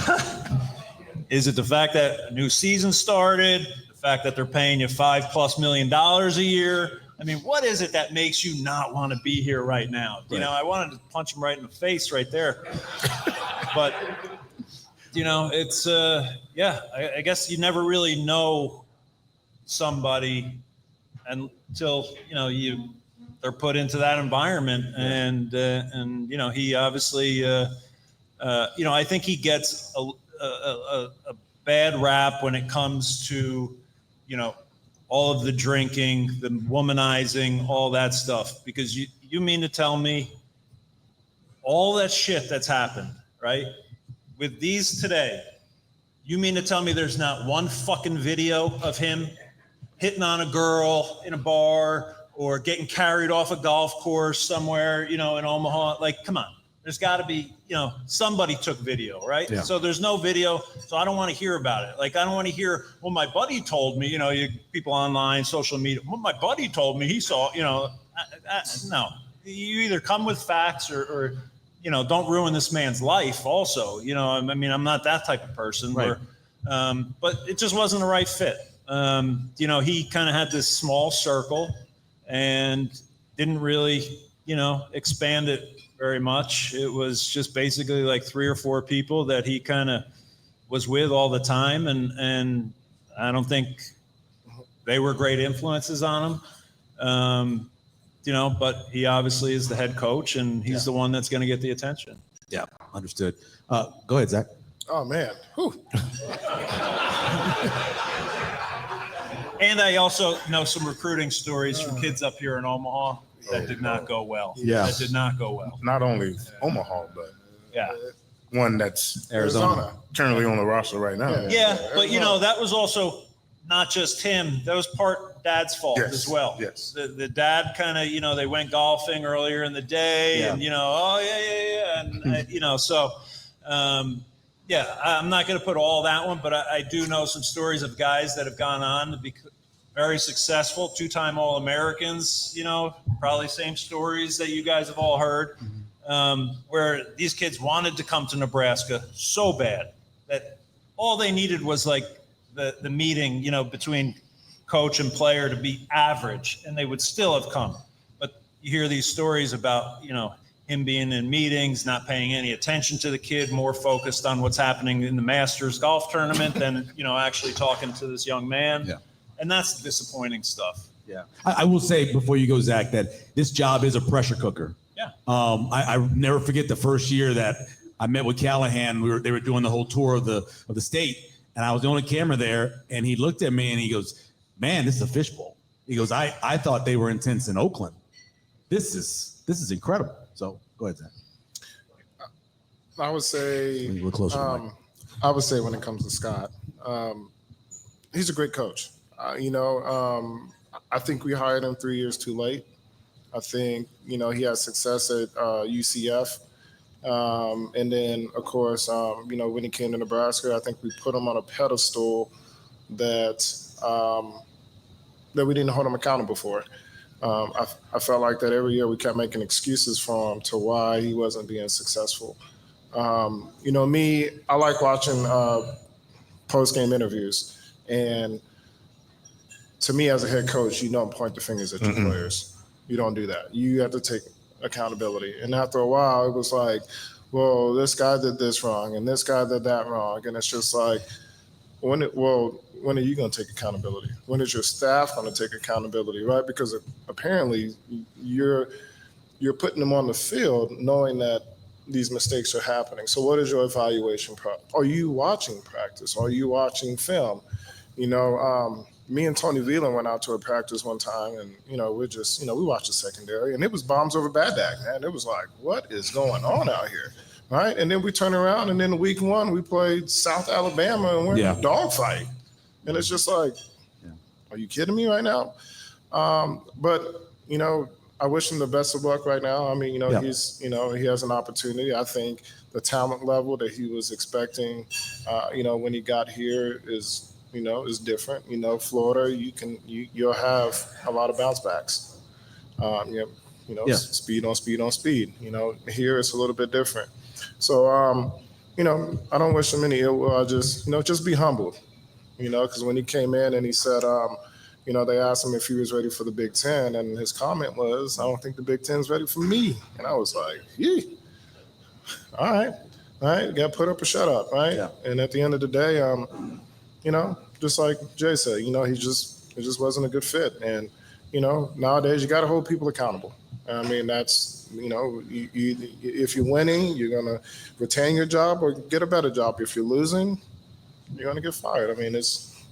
is it the fact that a new season started? The fact that they're paying you $5+ million a year? I mean, what is it that makes you not want to be here right now? You know, I wanted to punch him right in the face right there. But, you know, it's, yeah, I guess you never really know somebody until, you know, they're put into that environment. And you know, he obviously, you know, I think he gets a bad rap when it comes to, you know, all of the drinking, the womanizing, all that stuff. Because you mean to tell me all that shit that's happened, right? With these today, you mean to tell me there's not one fucking video of him hitting on a girl in a bar or getting carried off a golf course somewhere, you know, in Omaha? Like, come on. There's got to be, you know, somebody took video, right? Yeah. So there's no video, so I don't want to hear about it. Like, I don't want to hear, well, my buddy told me, you know, people online, social media, well, my buddy told me he saw, you know, no. You either come with facts or, you know, don't ruin this man's life also. You know, I mean, I'm not that type of person. Right. But it just wasn't the right fit. You know, he kind of had this small circle and didn't really, you know, expand it very much. It was just basically like 3 or 4 people that he kind of was with all the time. And I don't think they were great influences on him. You know, but he obviously is the head coach and he's the one that's going to get the attention. Yeah. Understood. Go ahead, Zach. Oh, man. Whew. And I also know some recruiting stories from kids up here in Omaha that did not go well. Yeah. That did not go well. Not only Omaha, but one that's Arizona. Currently on the roster right now. Yeah, but you know, that was also not just him. That was part Dad's fault as well. Yes. The dad kind of, you know, they went golfing earlier in the day and, you know, And, you know, so, I'm not going to put all that one, but I do know some stories of guys that have gone on to be very successful, 2-time All-Americans, you know, probably same stories that you guys have all heard, where these kids wanted to come to Nebraska so bad that all they needed was like the meeting, you know, between coach and player to be average, and they would still have come. But you hear these stories about, you know, him being in meetings, not paying any attention to the kid, more focused on what's happening in the Masters golf tournament than, you know, actually talking to this young man. Yeah. And that's disappointing stuff. Yeah. I will say before you go, Zach, that this job is a pressure cooker. Yeah. I never forget the first year that I met with Callahan. They were doing the whole tour of the state, and I was the only camera there. And he looked at me and he goes, "Man, this is a fishbowl." He goes, I thought they were intense in Oakland. This is incredible. So go ahead, Zach. I would say, we're closer. I would say when it comes to Scott, he's a great coach. You know, I think we hired him 3 years too late. I think, you know, he had success at UCF. And then, of course, you know, when he came to Nebraska, I think we put him on a pedestal that, that we didn't hold him accountable for. I felt like that every year we kept making excuses for him to why he wasn't being successful. You know, me, I like watching post-game interviews. And to me as a head coach, you don't point the fingers at your players. You don't do that. You have to take accountability. And after a while, it was like, well, this guy did this wrong and this guy did that wrong. And it's just like, when are you going to take accountability? When is your staff going to take accountability, right? Because apparently you're putting them on the field knowing that these mistakes are happening. So what is your evaluation process? Are you watching practice? Are you watching film? You know, me and Tony Veland went out to a practice one time and, you know, we watched the secondary and it was bombs over Badak, man. It was like, what is going on out here? Right. And then we turn around and then week 1, we played South Alabama and we're in a dogfight. And it's just like, are you kidding me right now? But, you know, I wish him the best of luck right now. I mean, you know, he's, you know, he has an opportunity. I think the talent level that he was expecting, you know, when he got here is, you know, is different. You know, Florida, you'll have a lot of bounce backs. Speed on speed on speed. You know, here it's a little bit different. So, you know, I don't wish him any ill will. I just, you know, just be humbled. You know, because when he came in and he said, you know, they asked him if he was ready for the Big Ten, and his comment was, I don't think the Big Ten's ready for me. And I was like, all right, you got to put up or shut up, right? Yeah. And at the end of the day, you know, just like Jay said, you know, it just wasn't a good fit. And, you know, nowadays you got to hold people accountable. I mean, that's, you know, if you're winning, you're going to retain your job or get a better job. If you're losing, you're going to get fired. I mean, it's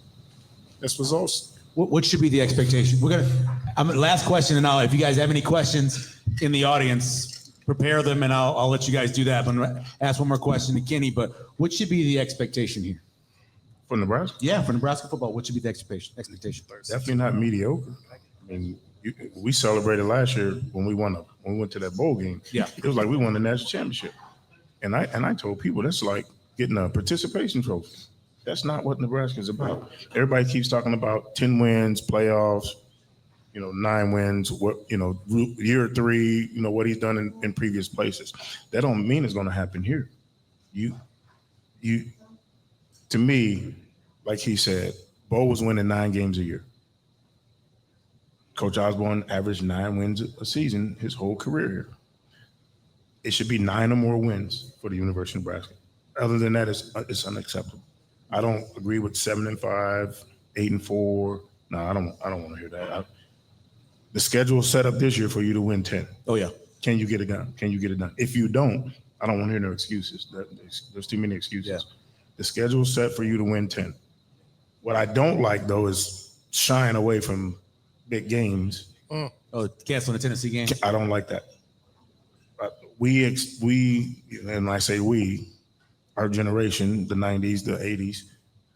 results. What should be the expectation? Last question, and if you guys have any questions in the audience, prepare them, and I'll let you guys do that. I'm going to ask one more question to Kenny, but what should be the expectation here? For Nebraska? Yeah, for Nebraska football, what should be the expectation? Definitely not mediocre. I mean, we celebrated last year when we went to that bowl game. Yeah, it was like we won the national championship, and I told people that's like getting a participation trophy. That's not what Nebraska is about. Everybody keeps talking about 10 wins, playoffs, you know, 9 wins, year 3, you know, what he's done in previous places. That don't mean it's going to happen here. To me, like he said, Bo was winning 9 games a year. Coach Osborne averaged 9 wins a season his whole career here. It should be 9 or more wins for the University of Nebraska. Other than that, it's unacceptable. I don't agree with 7-5, 8-4. No, I don't want to hear that. The schedule is set up this year for you to win 10. Oh yeah. Can you get it done? If you don't, I don't want to hear no excuses. There's too many excuses. Yeah. The schedule is set for you to win 10. What I don't like though is shying away from big games. Oh, canceling the Tennessee game. I don't like that. We, and I say we, our generation, the 90s, the 80s,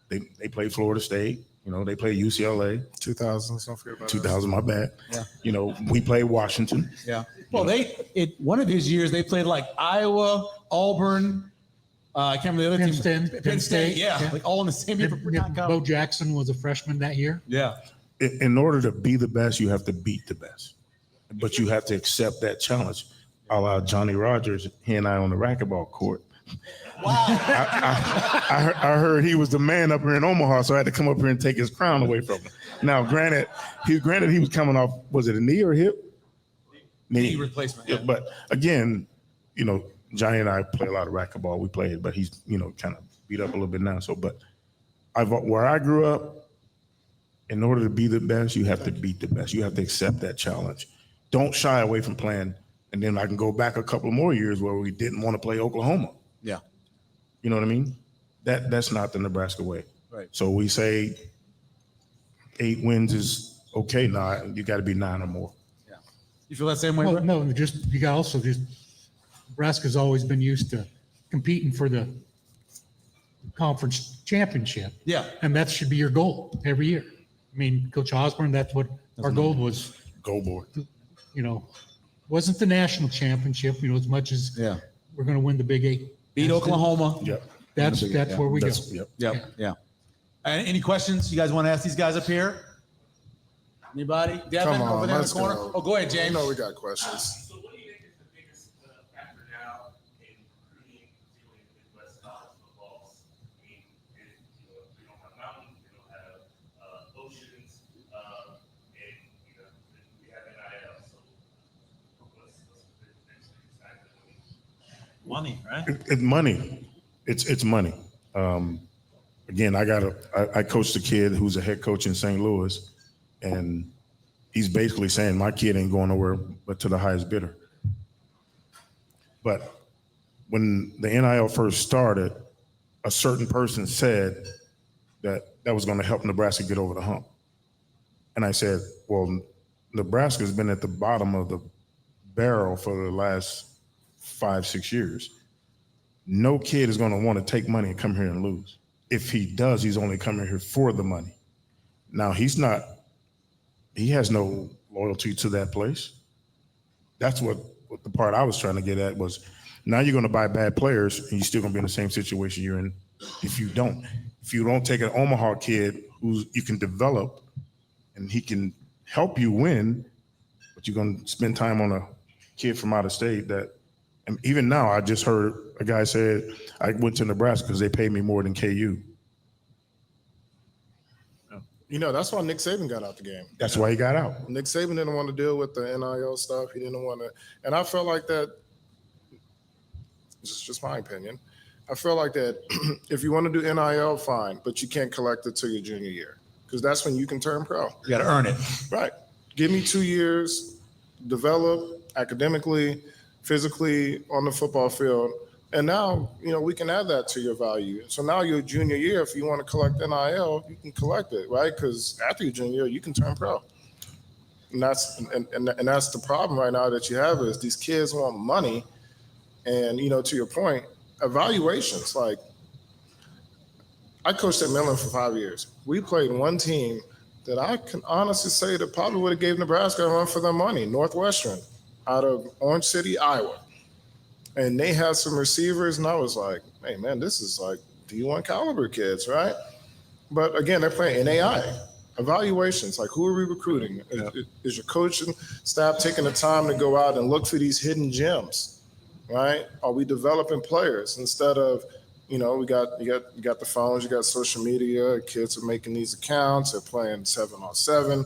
they played Florida State. You know, they played UCLA. 2000s, don't forget about 2000, my bad. Yeah. You know, we played Washington. Yeah. Well, one of his years, they played like Iowa, Auburn. I can't remember the other team. Penn State. Yeah. Like all in the same year. Bo Jackson was a freshman that year. Yeah. In order to be the best, you have to beat the best. But you have to accept that challenge. A la Johnny Rogers, he and I on the racquetball court. Wow. I heard he was the man up here in Omaha, so I had to come up here and take his crown away from him. Now, granted, he was coming off, was it a knee or hip? Knee replacement. Yeah. But again, you know, Johnny and I play a lot of racquetball. We played, but he's, you know, kind of beat up a little bit now. So, but where I grew up, in order to be the best, you have to beat the best. You have to accept that challenge. Don't shy away from playing. And then I can go back a couple more years where we didn't want to play Oklahoma. Yeah. You know what I mean? That's not the Nebraska way. Right. So we say 8 wins is okay. Now you got to be 9 or more. Yeah. You feel that same way? Well, no, you got also Nebraska's always been used to competing for the conference championship. Yeah. And that should be your goal every year. I mean, Coach Osborne, that's what our goal was. Goal board. You know, wasn't the national championship, you know, as much as we're going to win the Big 8. Beat Oklahoma. Yep. That's where we go. Yep. Yeah. Any questions you guys want to ask these guys up here? Anybody? Devin Come on, over there in the let's corner. go. Oh, go ahead, You James. know we got questions. So what do you think is the biggest factor now in recruiting, particularly in Midwest college football? I mean, we don't have mountains, we don't have oceans, and we have NIL. So what's the biggest factor? Money, right? It's money. It's money. Again, I coached a kid who's a head coach in St. Louis, and he's basically saying my kid ain't going nowhere but to the highest bidder. But when the NIL first started, a certain person said that was going to help Nebraska get over the hump. And I said, well, Nebraska's been at the bottom of the barrel for the last 5-6 years. No kid is going to want to take money and come here and lose. If he does, he's only coming here for the money. Now he has no loyalty to that place. That's what the part I was trying to get at was, now you're going to buy bad players and you're still going to be in the same situation you're in if you don't take an Omaha kid who you can develop and he can help you win, but you're going to spend time on a kid from out of state that, and even now I just heard a guy said, I went to Nebraska because they paid me more than KU. That's why Nick Saban got out the game. That's why he got out. Nick Saban didn't want to deal with the NIL stuff. He didn't want to, and I felt like that. This is just my opinion. I feel like that if you want to do NIL, fine, but you can't collect it till your junior year because that's when you can turn pro. You got to earn it. Right. Give me 2 years, develop academically, physically on the football field. And now, we can add that to your value. So now your junior year, if you want to collect NIL, you can collect it, right? Because after your junior year, you can turn pro. And that's the problem right now that you have is these kids want money. And, to your point, evaluations. Like, I coached at Millen for 5 years. We played one team that I can honestly say that probably would have gave Nebraska a run for their money, Northwestern, out of Orange City, Iowa. And they had some receivers, and I was like, hey, man, this is like D1 caliber kids, right? But again, they're playing NAI. Evaluations, like who are we recruiting? Is your coaching staff taking the time to go out and look for these hidden gems, right? Are we developing players instead of, we got the phones, you got social media, kids are making these accounts, they're playing 7-on-7.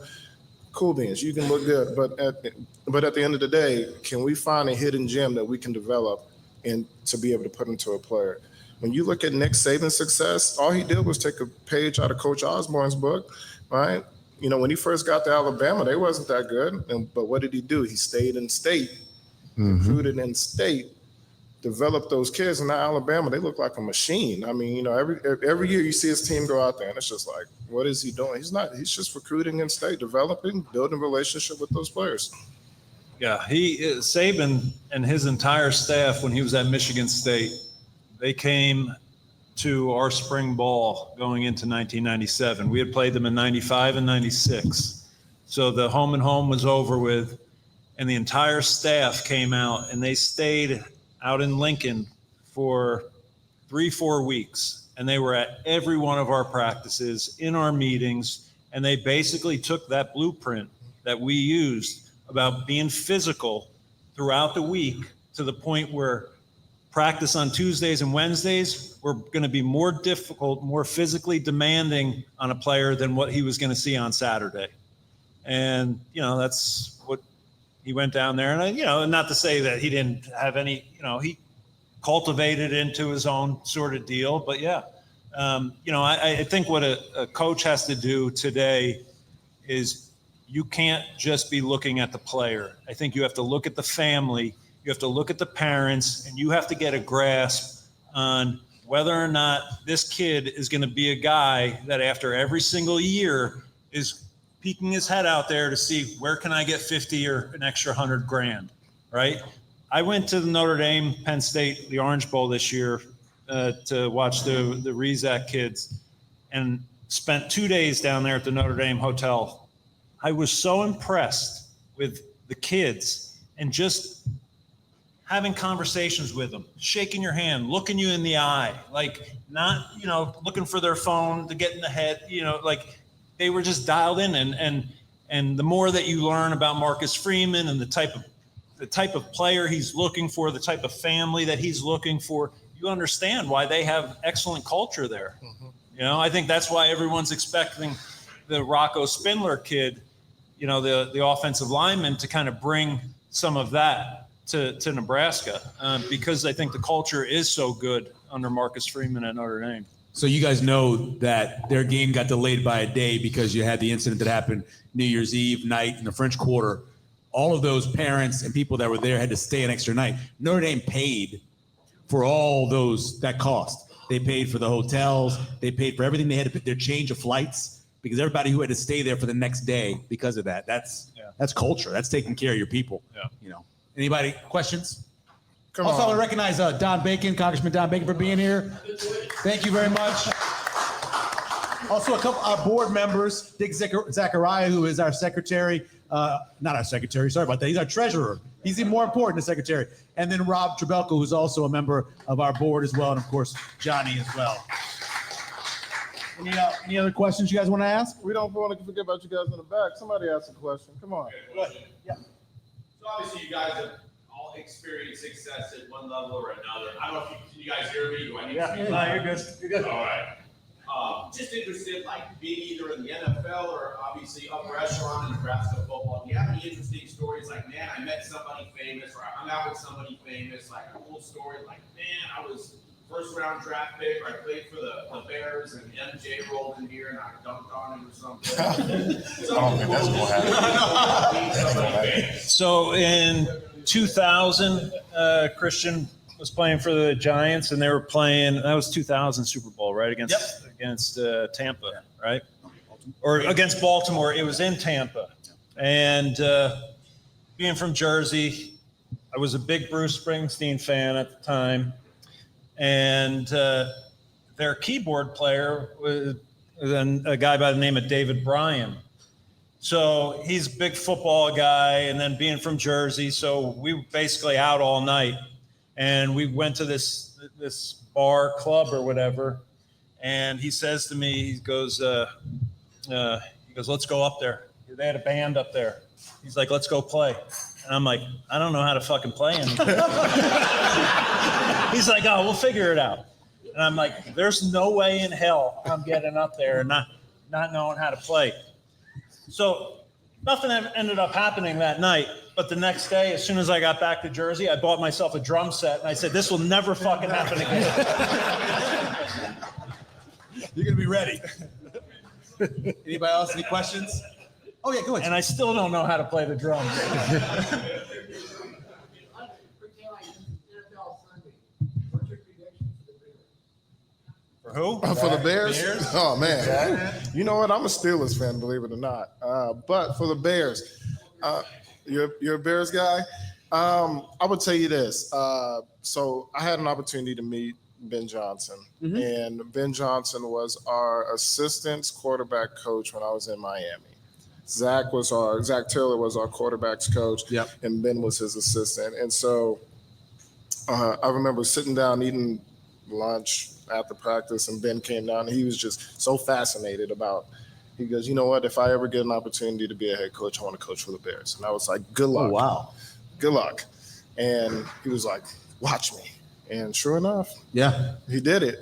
Cool beans, you can look good, but at the end of the day, can we find a hidden gem that we can develop and to be able to put into a player? When you look at Nick Saban's success, all he did was take a page out of Coach Osborne's book, right? When he first got to Alabama, they wasn't that good, but what did he do? He stayed in state, recruited in state, developed those kids, and now Alabama, they look like a machine. I mean, every year you see his team go out there, and it's just like, what is he doing? He's just recruiting in state, developing, building relationship with those players. Yeah, Saban and his entire staff, when he was at Michigan State, they came to our spring ball going into 1997. We had played them in 95 and 96. So the home and home was over with, and the entire staff came out, and they stayed out in Lincoln for 3-4 weeks. And they were at every one of our practices, in our meetings, and they basically took that blueprint that we used about being physical throughout the week to the point where practice on Tuesdays and Wednesdays were going to be more difficult, more physically demanding on a player than what he was going to see on Saturday. And, that's what he went down there. And, not to say that he didn't have any, he cultivated into his own sort of deal. But, yeah, I think what a coach has to do today is you can't just be looking at the player. I think you have to look at the family. You have to look at the parents, and you have to get a grasp on whether or not this kid is going to be a guy that after every single year is peeking his head out there to see where can I get 50 or an extra $100,000, right? I went to the Notre Dame, Penn State, the Orange Bowl this year to watch the Zack kids and spent 2 days down there at the Notre Dame hotel. I was so impressed with the kids and just having conversations with them, shaking your hand, looking you in the eye, like not, looking for their phone to get in the head, like they were just dialed in. And And the more that you learn about Marcus Freeman and the type of player he's looking for, the type of family that he's looking for, you understand why they have excellent culture there. You know, I think that's why everyone's expecting the Rocco Spindler kid, you know, the offensive lineman, to kind of bring some of that to Nebraska, because I think the culture is so good under Marcus Freeman at Notre Dame. So you guys know that their game got delayed by a day because you had the incident that happened New Year's Eve night in the French Quarter. All of those parents and people that were there had to stay an extra night. Notre Dame paid for all that cost. They paid for the hotels. They paid for everything. They had to put their change of flights because everybody who had to stay there for the next day because of that. That's culture. That's taking care of your people. Yeah. You know. Anybody questions? Come Also, I on. want to recognize Don Bacon, Congressman Don Bacon, for being here. Thank you very much. Also, a couple our board members, Dick Zachariah, who is our secretary. Not our secretary, sorry about that. He's our treasurer. He's even more important than secretary. And then Rob Trebelko, who's also a member of our board as well. And of course, Johnny as well. Any other questions you guys want to ask? We don't want to forget about you guys in the back. Somebody ask a question. Come on. Yeah. So obviously you guys have all experienced success at one level or another. I don't know if can you guys hear me? Do I need to speak? No, you're good. You're good. All right. Just interested, like being either in the NFL or obviously upper echelon in Nebraska football. Do you have any interesting stories? Like, man, I met somebody famous, or I hung out with somebody famous. Like a cool story. Like, man, I was first round draft pick, or I played for the Bears, and MJ rolled in here and I dunked on him or something. I don't think that's gonna happen. So in 2000, Christian was playing for the Giants, and they were playing. That was 2000 Super Bowl, right? Against Tampa, right? Or against Baltimore. It was in Tampa, and being from Jersey, I was a big Bruce Springsteen fan at the time, and their keyboard player was a guy by the name of David Bryan. So he's a big football guy, and then being from Jersey, so we were basically out all night, and we went to this bar club or whatever, and he says to me, he goes, let's go up there. They had a band up there. He's like, let's go play. And I'm like, I don't know how to fucking play anything. He's like, oh, we'll figure it out. And I'm like, there's no way in hell I'm getting up there and not knowing how to play. So nothing ended up happening that night. But the next day, as soon as I got back to Jersey, I bought myself a drum set. And I said, this will never fucking happen again. You're going to be ready. Anybody else? Any questions? Oh, yeah, go ahead. And I still don't know how to play the drums. For who? For the Bears? Oh, man. You know what? I'm a Steelers fan, believe it or not. But for the Bears, you're a Bears guy? I would tell you this. So I had an opportunity to meet Ben Johnson. Mm-hmm. And Ben Johnson was our assistant quarterback coach when I was in Miami. Zack Taylor was our quarterback's coach, Yep. and Ben was his assistant. And so I remember sitting down eating lunch after practice, and Ben came down, and he was just so fascinated about. He goes, you know what? If I ever get an opportunity to be a head coach, I want to coach for the Bears. And I was like, good luck. Oh, wow. Good luck. And he was like, watch me. And sure enough, Yeah. he did it.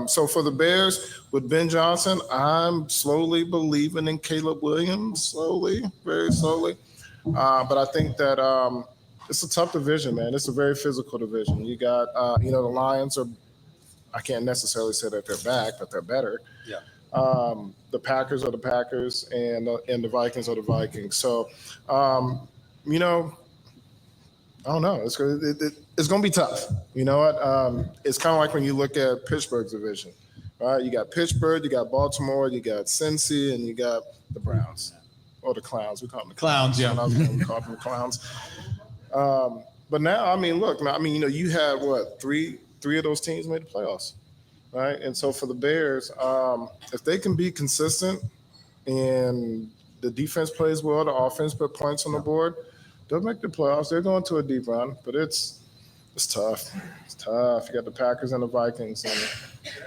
So for the Bears with Ben Johnson, I'm slowly believing in Caleb Williams, very slowly. But I think that it's a tough division, man. It's a very physical division. You got, the Lions are, I can't necessarily say that they're back, but they're better. Yeah. The Packers are the Packers, and the Vikings are the Vikings. So, I don't know. It's going to be tough. You know what? It's kind of like when you look at Pittsburgh's division, right? You got Pittsburgh, you got Baltimore, you got Cincy, and you got the Browns or the Clowns. We call them the Clowns, yeah. We call them the Clowns. But now, I mean, look, you had what, three of those teams made the playoffs, right? And so for the Bears, if they can be consistent and the defense plays well, the offense put points on the board, they'll make the playoffs. They're going to a deep run, but it's tough. It's tough. You got the Packers and the Vikings. And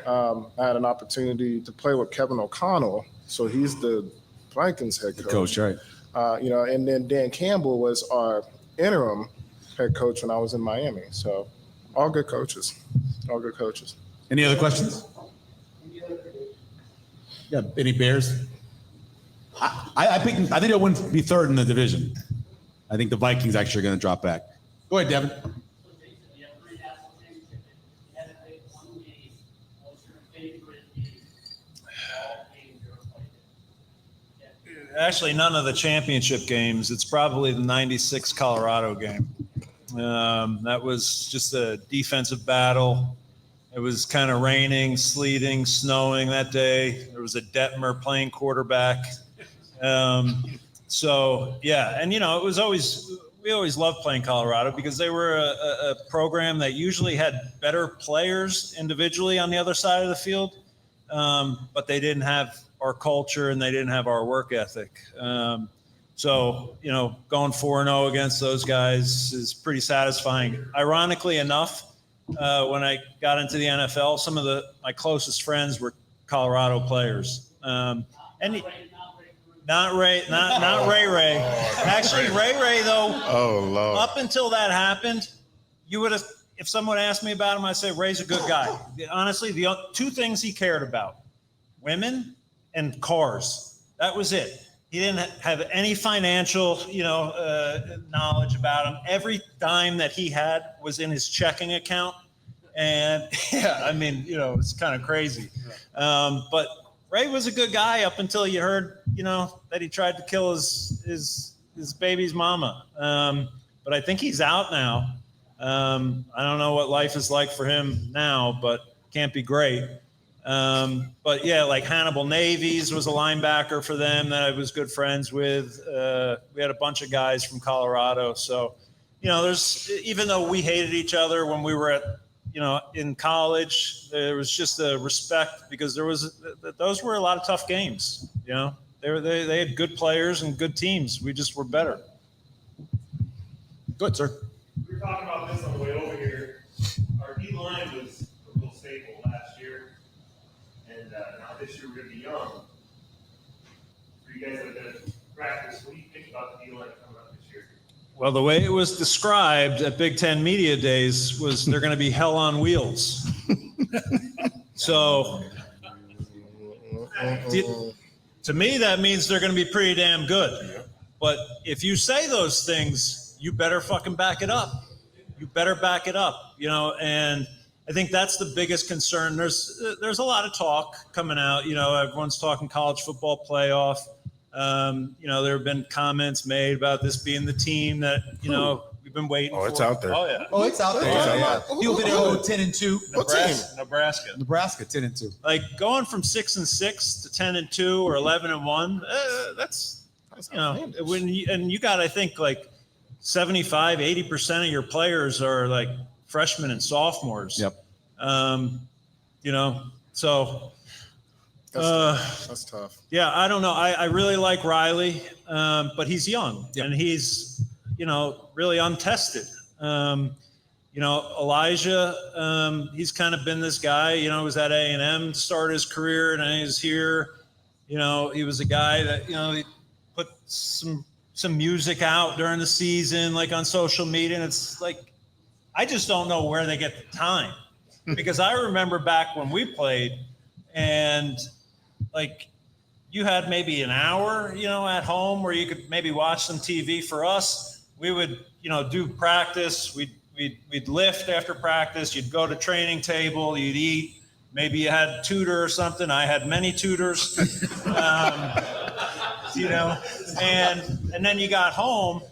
I had an opportunity to play with Kevin O'Connell. So he's the Vikings head coach. Right. And then Dan Campbell was our interim head coach when I was in Miami. So all good coaches. Any other questions? Yeah. Any Bears? I think they'll be third in the division. I think the Vikings actually are going to drop back. Go ahead, Devin. Actually, none of the championship games. It's probably the '96 Colorado game. That was just a defensive battle. It was kind of raining, sleeting, snowing that day. There was a Detmer playing quarterback. So, yeah. And, it was we always loved playing Colorado because they were a program that usually had better players individually on the other side of the field. But they didn't have our culture and they didn't have our work ethic. So, going 4-0 against those guys is pretty satisfying. Ironically enough, when I got into the NFL, some of my closest friends were Colorado players. Not Ray. Actually, Ray though. Oh Lord. Up until that happened, you would have. If someone asked me about him, I'd say Ray's a good guy. Honestly, the two things he cared about: women and cars. That was it. He didn't have any financial, knowledge about him. Every dime that he had was in his checking account. And it's kind of crazy. But Ray was a good guy up until you heard, that he tried to kill his baby's mama. But I think he's out now. I don't know what life is like for him now, but can't be great. But yeah, like Hannibal Navies was a linebacker for them that I was good friends with. We had a bunch of guys from Colorado. So, there's, even though we hated each other when we were in college, there was just a respect because those were a lot of tough games. They had good players and good teams. We just were better. Good, sir. We were talking about this on the way over here. Our D-line was a real staple last year. And now this year we're going to be young. For you guys that have been practice, what do you think about the D-line coming up this year? Well, the way it was described at Big Ten Media Days was they're going to be hell on wheels. So to me, that means they're going to be pretty damn good. But if you say those things, you better fucking back it up. You better back it up, and I think that's the biggest concern. There's a lot of talk coming out. Everyone's talking college football playoff. There have been comments made about this being the team that, we've been waiting for. Oh, it's out there. Oh, yeah. Oh, it's out there. Yeah. You'll be able to go 10-2. Nebraska. 10-2. Like going from 6-6 to 10-2 or 11-1. That's when you got, I think, like 75-80% of your players are like freshmen and sophomores. Yep. So That's tough. yeah, I don't know. I really like Riley, but he's young and he's, really untested. Elijah, he's kind of been this guy, was at A&M to start his career and then he's here. He was a guy that, he put some music out during the season, like on social media. And it's like, I just don't know where they get the time because I remember back when we played and like you had maybe an hour, at home where you could maybe watch some TV. For us, we would, do practice. We'd lift after practice. You'd go to training table, you'd eat. Maybe you had a tutor or something. I had many tutors, and then you got home.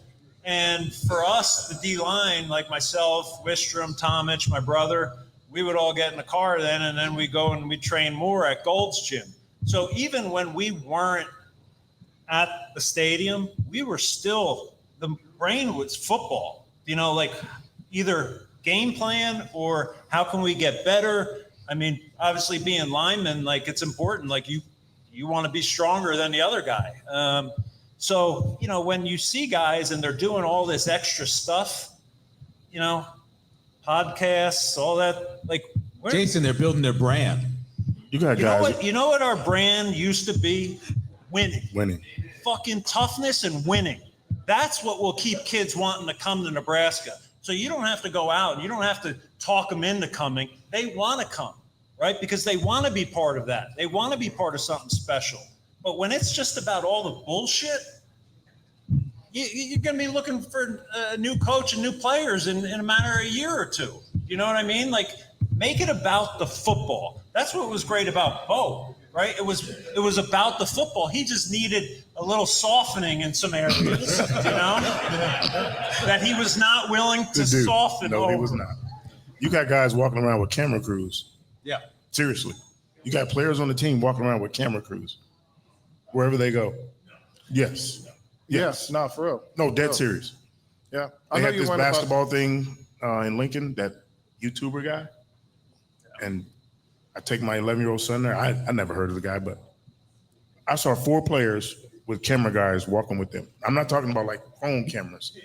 And for us, the D line, like myself, Wistrom, Tomich, my brother, we would all get in the car then, and then we go and we train more at Gold's Gym. So even when we weren't at the stadium, we were still, the brain was football, like either game plan or how can we get better? I mean, obviously being linemen, like it's important, like you want to be stronger than the other guy. So, when you see guys and they're doing all this extra stuff, podcasts, all that, like Jason, they're building their brand. You got guys. You know what our brand used to be? Winning. Fucking toughness and winning. That's what will keep kids wanting to come to Nebraska. So you don't have to go out. You don't have to talk them into coming. They want to come, right? Because they want to be part of that. They want to be part of something special. But when it's just about all the bullshit, you're going to be looking for a new coach and new players in a matter of a year or two. You know what I mean? Like, make it about the football. That's what was great about Bo, right? It was about the football. He just needed a little softening in some areas, you know, that he was not willing to soften. No, he was not. You got guys walking around with camera crews. Yeah. Seriously. You got players on the team walking around with camera crews wherever they go. Yes. Yes, not for real. No, dead serious. Yeah. They know had you this went about- basketball thing in Lincoln, that YouTuber guy. And I take my 11-year-old son there. I never heard of the guy, but I saw 4 players with camera guys walking with them. I'm not talking about like phone cameras.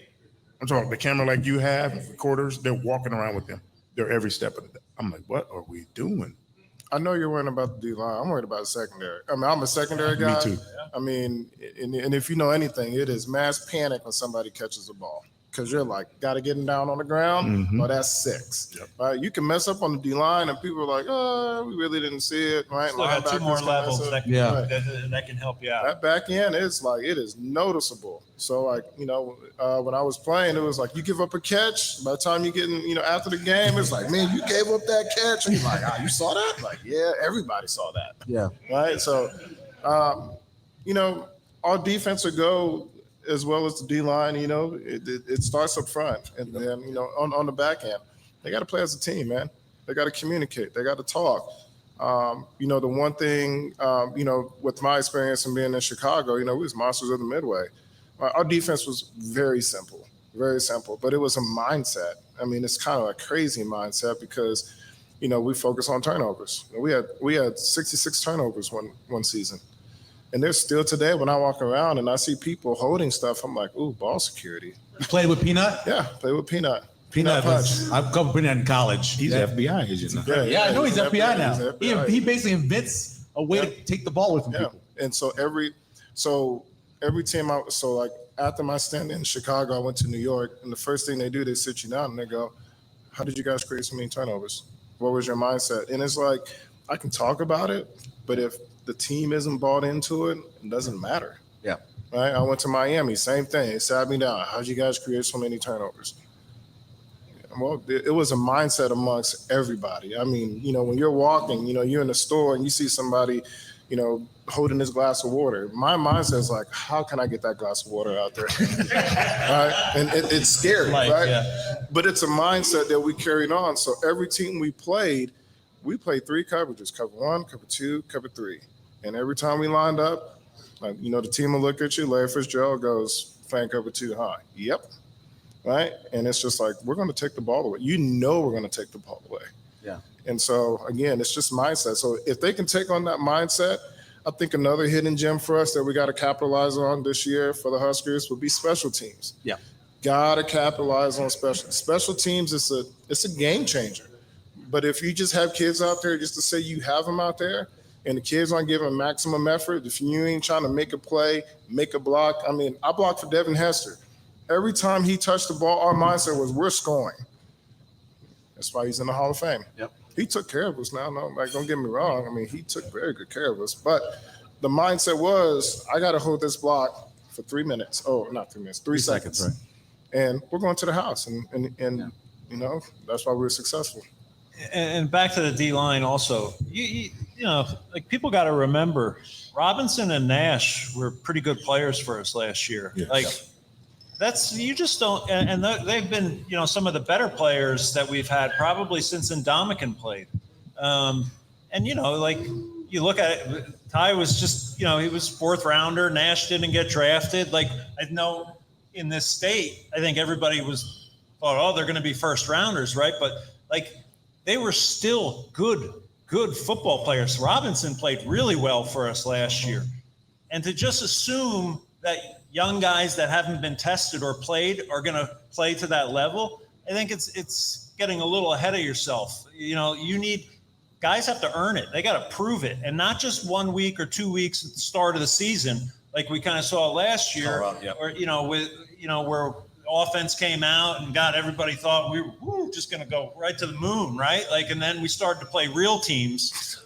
I'm talking the camera like you have, recorders. They're walking around with them. They're every step of the day. I'm like, what are we doing? I know you're worried about the D-line. I'm worried about the secondary. I mean, I'm a secondary guy. Me too. I mean, and if you know anything, it is mass panic when somebody catches the ball. Because you're like, got to get him down on the ground. Mhm. Well, that's 6. Yep. Right? You can mess up on the D-line, and people are like, oh, we really didn't see it. Right? Still got 2 more Linebackers can levels mess up. that can, Yeah. that can help you out. That back end is like, it is noticeable. So like, you know, when I was playing, it was like, you give up a catch. By the time you get in, you know, after the game, it's like, man, you gave up that catch. And you're like, you saw that? Like, yeah, everybody saw that. Yeah. Right. So, you know, our defense will go as well as the D line, you know, it starts up front. And then, you know, on the back end, they got to play as a team, man. They got to communicate. They got to talk. You know, the one thing, you know, with my experience in being in Chicago, you know, we was monsters of the Midway. Our defense was very simple, but it was a mindset. I mean, it's kind of a crazy mindset because, you know, we focus on turnovers. We had 66 turnovers one season. And there's still today when I walk around and I see people holding stuff, I'm like, ooh, ball security. You played with Peanut? Yeah, play with Peanut. Peanut was, I've covered Peanut in college. He's FBI agent now. Yeah, I know he's FBI now. He's FBI. He basically invents a way to take the ball away from Yeah. people. And so every team like after my stint in Chicago, I went to New York, and the first thing they do, they sit you down and they go, how did you guys create so many turnovers? What was your mindset? And it's like, I can talk about it, but if the team isn't bought into it, it doesn't matter. Yeah. Right. I went to Miami, same thing. It sat me down. How'd you guys create so many turnovers? Well, it was a mindset amongst everybody. I mean, you know, when you're walking, you know, you're in the store and you see somebody, you know, holding this glass of water. My mindset is like, how can I get that glass of water out there? Right? And it's scary, right? Yeah. But it's a mindset that we carried on. So every team we played 3 coverages: cover 1, cover 2, cover 3. And every time we lined up, like, you know, the team will look at you. Larry Fitzgerald goes, fan cover 2 high. Yep. Right. And it's just like, we're going to take the ball away. You know, we're going to take the ball away. Yeah. And so, again, it's just mindset. So if they can take on that mindset, I think another hidden gem for us that we got to capitalize on this year for the Huskers would be special teams. Yeah. Got to capitalize on special teams. It's a game changer. But if you just have kids out there just to say you have them out there and the kids aren't giving maximum effort, if you ain't trying to make a play, make a block. I mean, I blocked for Devin Hester. Every time he touched the ball, our mindset was we're scoring. That's why he's in the Hall of Fame. Yep. He took care of us now. No, like, don't get me wrong. I mean, he took very good care of us. But the mindset was, I got to hold this block for 3 minutes. Oh, not 3 minutes, 3 seconds. Right. And we're going to the house. And you know, that's why we were successful. And back to the D line also, you know, like, people got to remember Robinson and Nash were pretty good players for us last year. Yes. Like, you just don't, and they've been, you know, some of the better players that we've had probably since Ndamukong played. And, you know, like, you look at it, Ty was just, you know, he was 4th rounder. Nash didn't get drafted. Like, I know in this state, I think everybody thought, oh, they're going to be 1st rounders, right? But, like, they were still good football players. Robinson played really well for us last year. And to just assume that young guys that haven't been tested or played are going to play to that level, I think it's getting a little ahead of yourself. You know, you need guys have to earn it. They got to prove it, and not just 1 week or 2 weeks at the start of the season, like we kind of saw last year, or where offense came out and got everybody thought we were just going to go right to the moon, right? Like, and then we started to play real teams.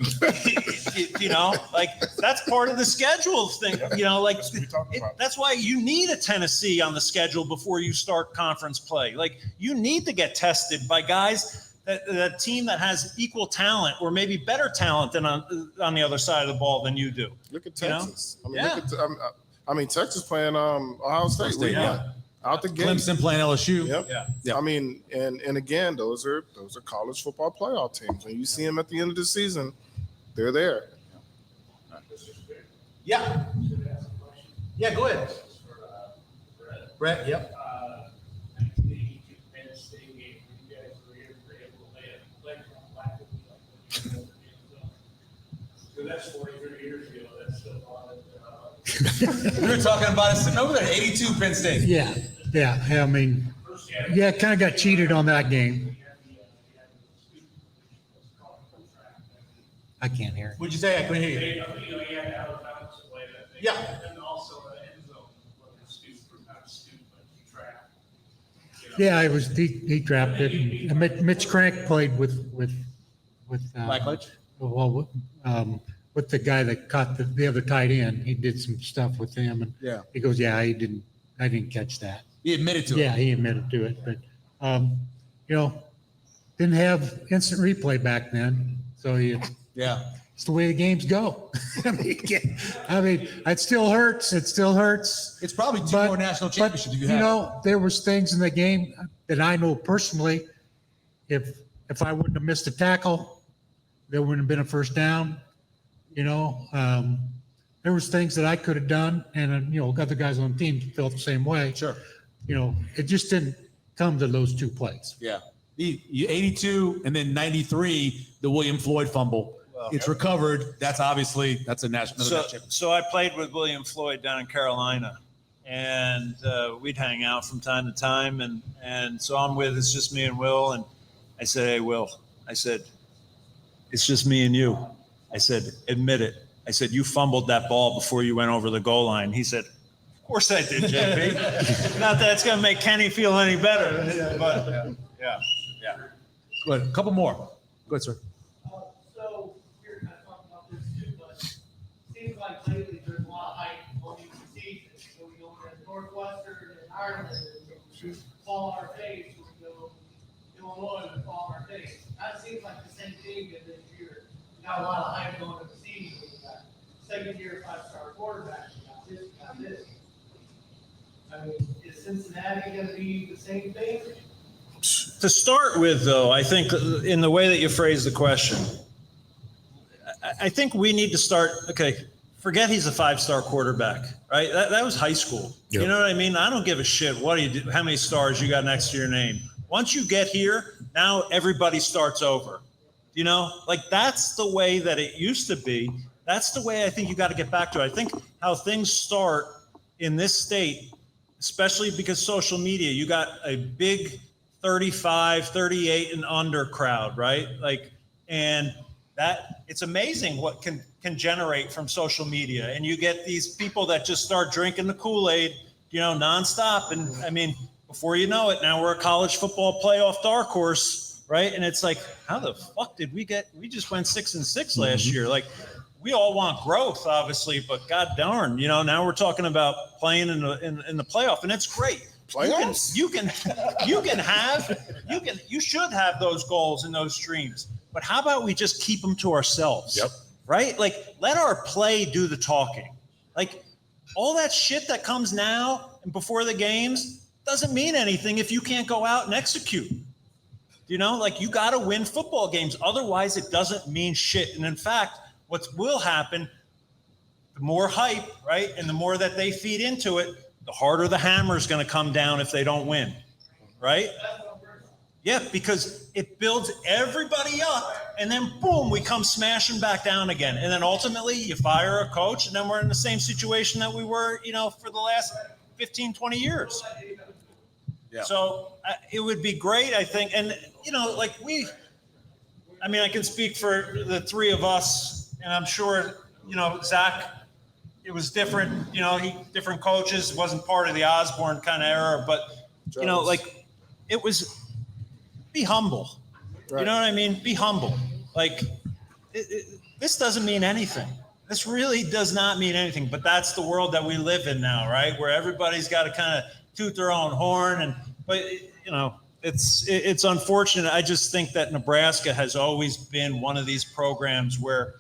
Like that's part of the schedule thing. That's why you need a Tennessee on the schedule before you start conference play. Like you need to get tested by guys that team that has equal talent or maybe better talent than on the other side of the ball than you do. Look at Texas. Texas playing Ohio State. Out the gate. Clemson playing LSU. Yep. Yeah. I mean, and again, those are college football playoff teams. When you see them at the end of the season, they're there. Yeah. Yeah, go ahead. Bret, yep. That's 43 years ago. That's still on. We were talking about it sitting over there, 82 Penn State. Yeah. I mean, kind of got cheated on that game. I can't hear. What'd you say? I couldn't hear you. Yeah. And also an end zone, whether it's not stupid, but trap. Yeah, it was he drafted. And Mitch Crank played with Blackledge? With the guy that caught the other tight end. He did some stuff with him, and he goes, I didn't catch that. He admitted to it. Yeah, he admitted to it, but didn't have instant replay back then, so it's the way the games go. I mean, it still hurts. It still hurts. It's probably two more national championships you have. There was things in the game that I know personally. If I wouldn't have missed a tackle, there wouldn't have been a first down. There was things that I could have done, and other guys on the team felt the same way. Sure. It just didn't come to those two plays. Yeah. 82 and then 93, the William Floyd fumble. It's recovered. That's a national championship. So I played with William Floyd down in Carolina, and we'd hang out from time to time. And so it's just me and Will. And I said, hey, Will, it's just me and you. I said, admit it. I said, you fumbled that ball before you went over the goal line. He said, of course I did, JP. Not that it's going to make Kenny feel any better. But yeah. Go ahead. A couple more. Go ahead, sir. So you're kind of talking about this too, but it seems like lately there's a lot of hype on these seasons. So we go to Northwestern and Ireland and fall on our face. We go Illinois and fall on our face. That seems like the same thing as this year. We got a lot of hype going to the season. We got second-year 5-star quarterback. We got this. I mean, is Cincinnati going to be the same thing? To start with, though, I think in the way that you phrase the question, I think we need to start, forget he's a 5-star quarterback, right? That was high school. Yep. You know what I mean? I don't give a shit what do you do, how many stars you got next to your name. Once you get here, now everybody starts over. That's the way that it used to be. That's the way I think you got to get back to it. I think how things start in this state, especially because social media, you got a big 35, 38 and under crowd, right? And that it's amazing what can generate from social media. And you get these people that just start drinking the Kool-Aid, nonstop. And I mean, before you know it, now we're a college football playoff dark horse, right? And it's like, how the fuck did we just went 6-6 last year. We all want growth, obviously, but god darn, now we're talking about playing in the playoff, and it's great. Playoffs? You should have those goals and those dreams. But how about we just keep them to ourselves? Yep. Right? Let our play do the talking. All that shit that comes now and before the games doesn't mean anything if you can't go out and execute. You got to win football games. Otherwise, it doesn't mean shit. And in fact, what will happen, the more hype, right? And the more that they feed into it, the harder the hammer is going to come down if they don't win, right? Yeah, because it builds everybody up, and then boom, we come smashing back down again. And then ultimately you fire a coach, and then we're in the same situation that we were, for the last 15, 20 years. Yeah. So it would be great, I think. And, I mean, I can speak for the three of us, and I'm sure, Zack, it was different, different coaches, wasn't part of the Osborne kind of era, but, it was, be humble. Right. You know what I mean? Be humble. This doesn't mean anything. This really does not mean anything, but that's the world that we live in now, right? Where everybody's got to kind of toot their own horn. But it's unfortunate. I just think that Nebraska has always been one of these programs where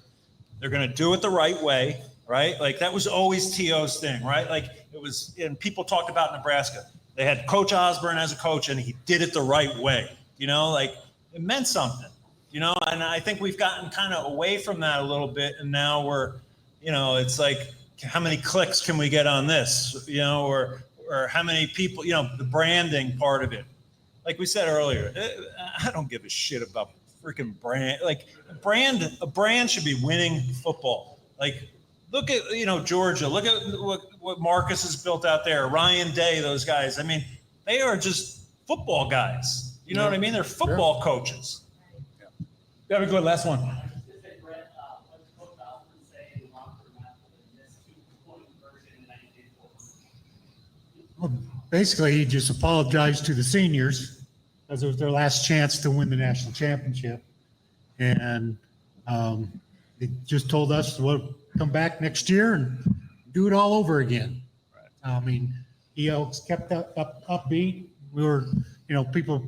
they're going to do it the right way, right? Like that was always T.O.'s thing, right? Like it was, and people talked about Nebraska. They had Coach Osborne as a coach, and he did it the right way. It meant something, and I think we've gotten kind of away from that a little bit, and now we're, it's like, how many clicks can we get on this, or how many people, the branding part of it. Like we said earlier, I don't give a shit about freaking brand. Like a brand should be winning football. Like look at, Georgia, look at what Marcus has built out there, Ryan Day, those guys. I mean, they are just football guys. You know what I mean? They're football coaches. Yeah, we go last one. Well, basically, he just apologized to the seniors as it was their last chance to win the national championship. And he just told us to come back next year and do it all over again. Right. I mean, he kept upbeat. We were, people,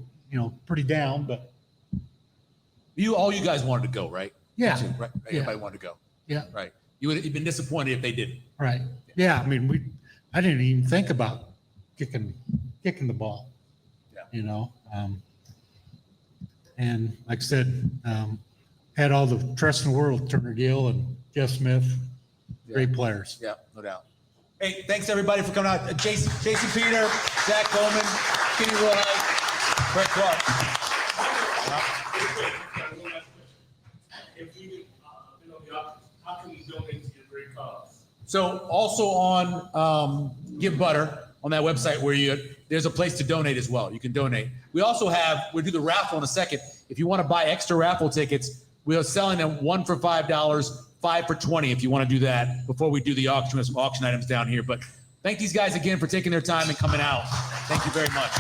pretty down, but. All you guys wanted to go, right? Yeah. Right. Yeah. Everybody wanted to go. Yeah. Right. You would have been disappointed if they didn't. Right. Yeah. I mean, I didn't even think about kicking the ball. Yeah. And like I said, had all the trust in the world, Turner Gill and Jeff Smith, great players. Yeah, no doubt. Hey, thanks everybody for coming out. Jason Peter, Zack Bowman, Kenny Wilhite, Bret Clark. If we, how can we donate to your great cause? So also on Give Butter on that website where there's a place to donate as well. You can donate. We also we'll do the raffle in a second. If you want to buy extra raffle tickets, we are selling them 1 for $5, 5 for $20 if you want to do that before we do the auction. We have some auction items down here. But thank these guys again for taking their time and coming out. Thank you very much.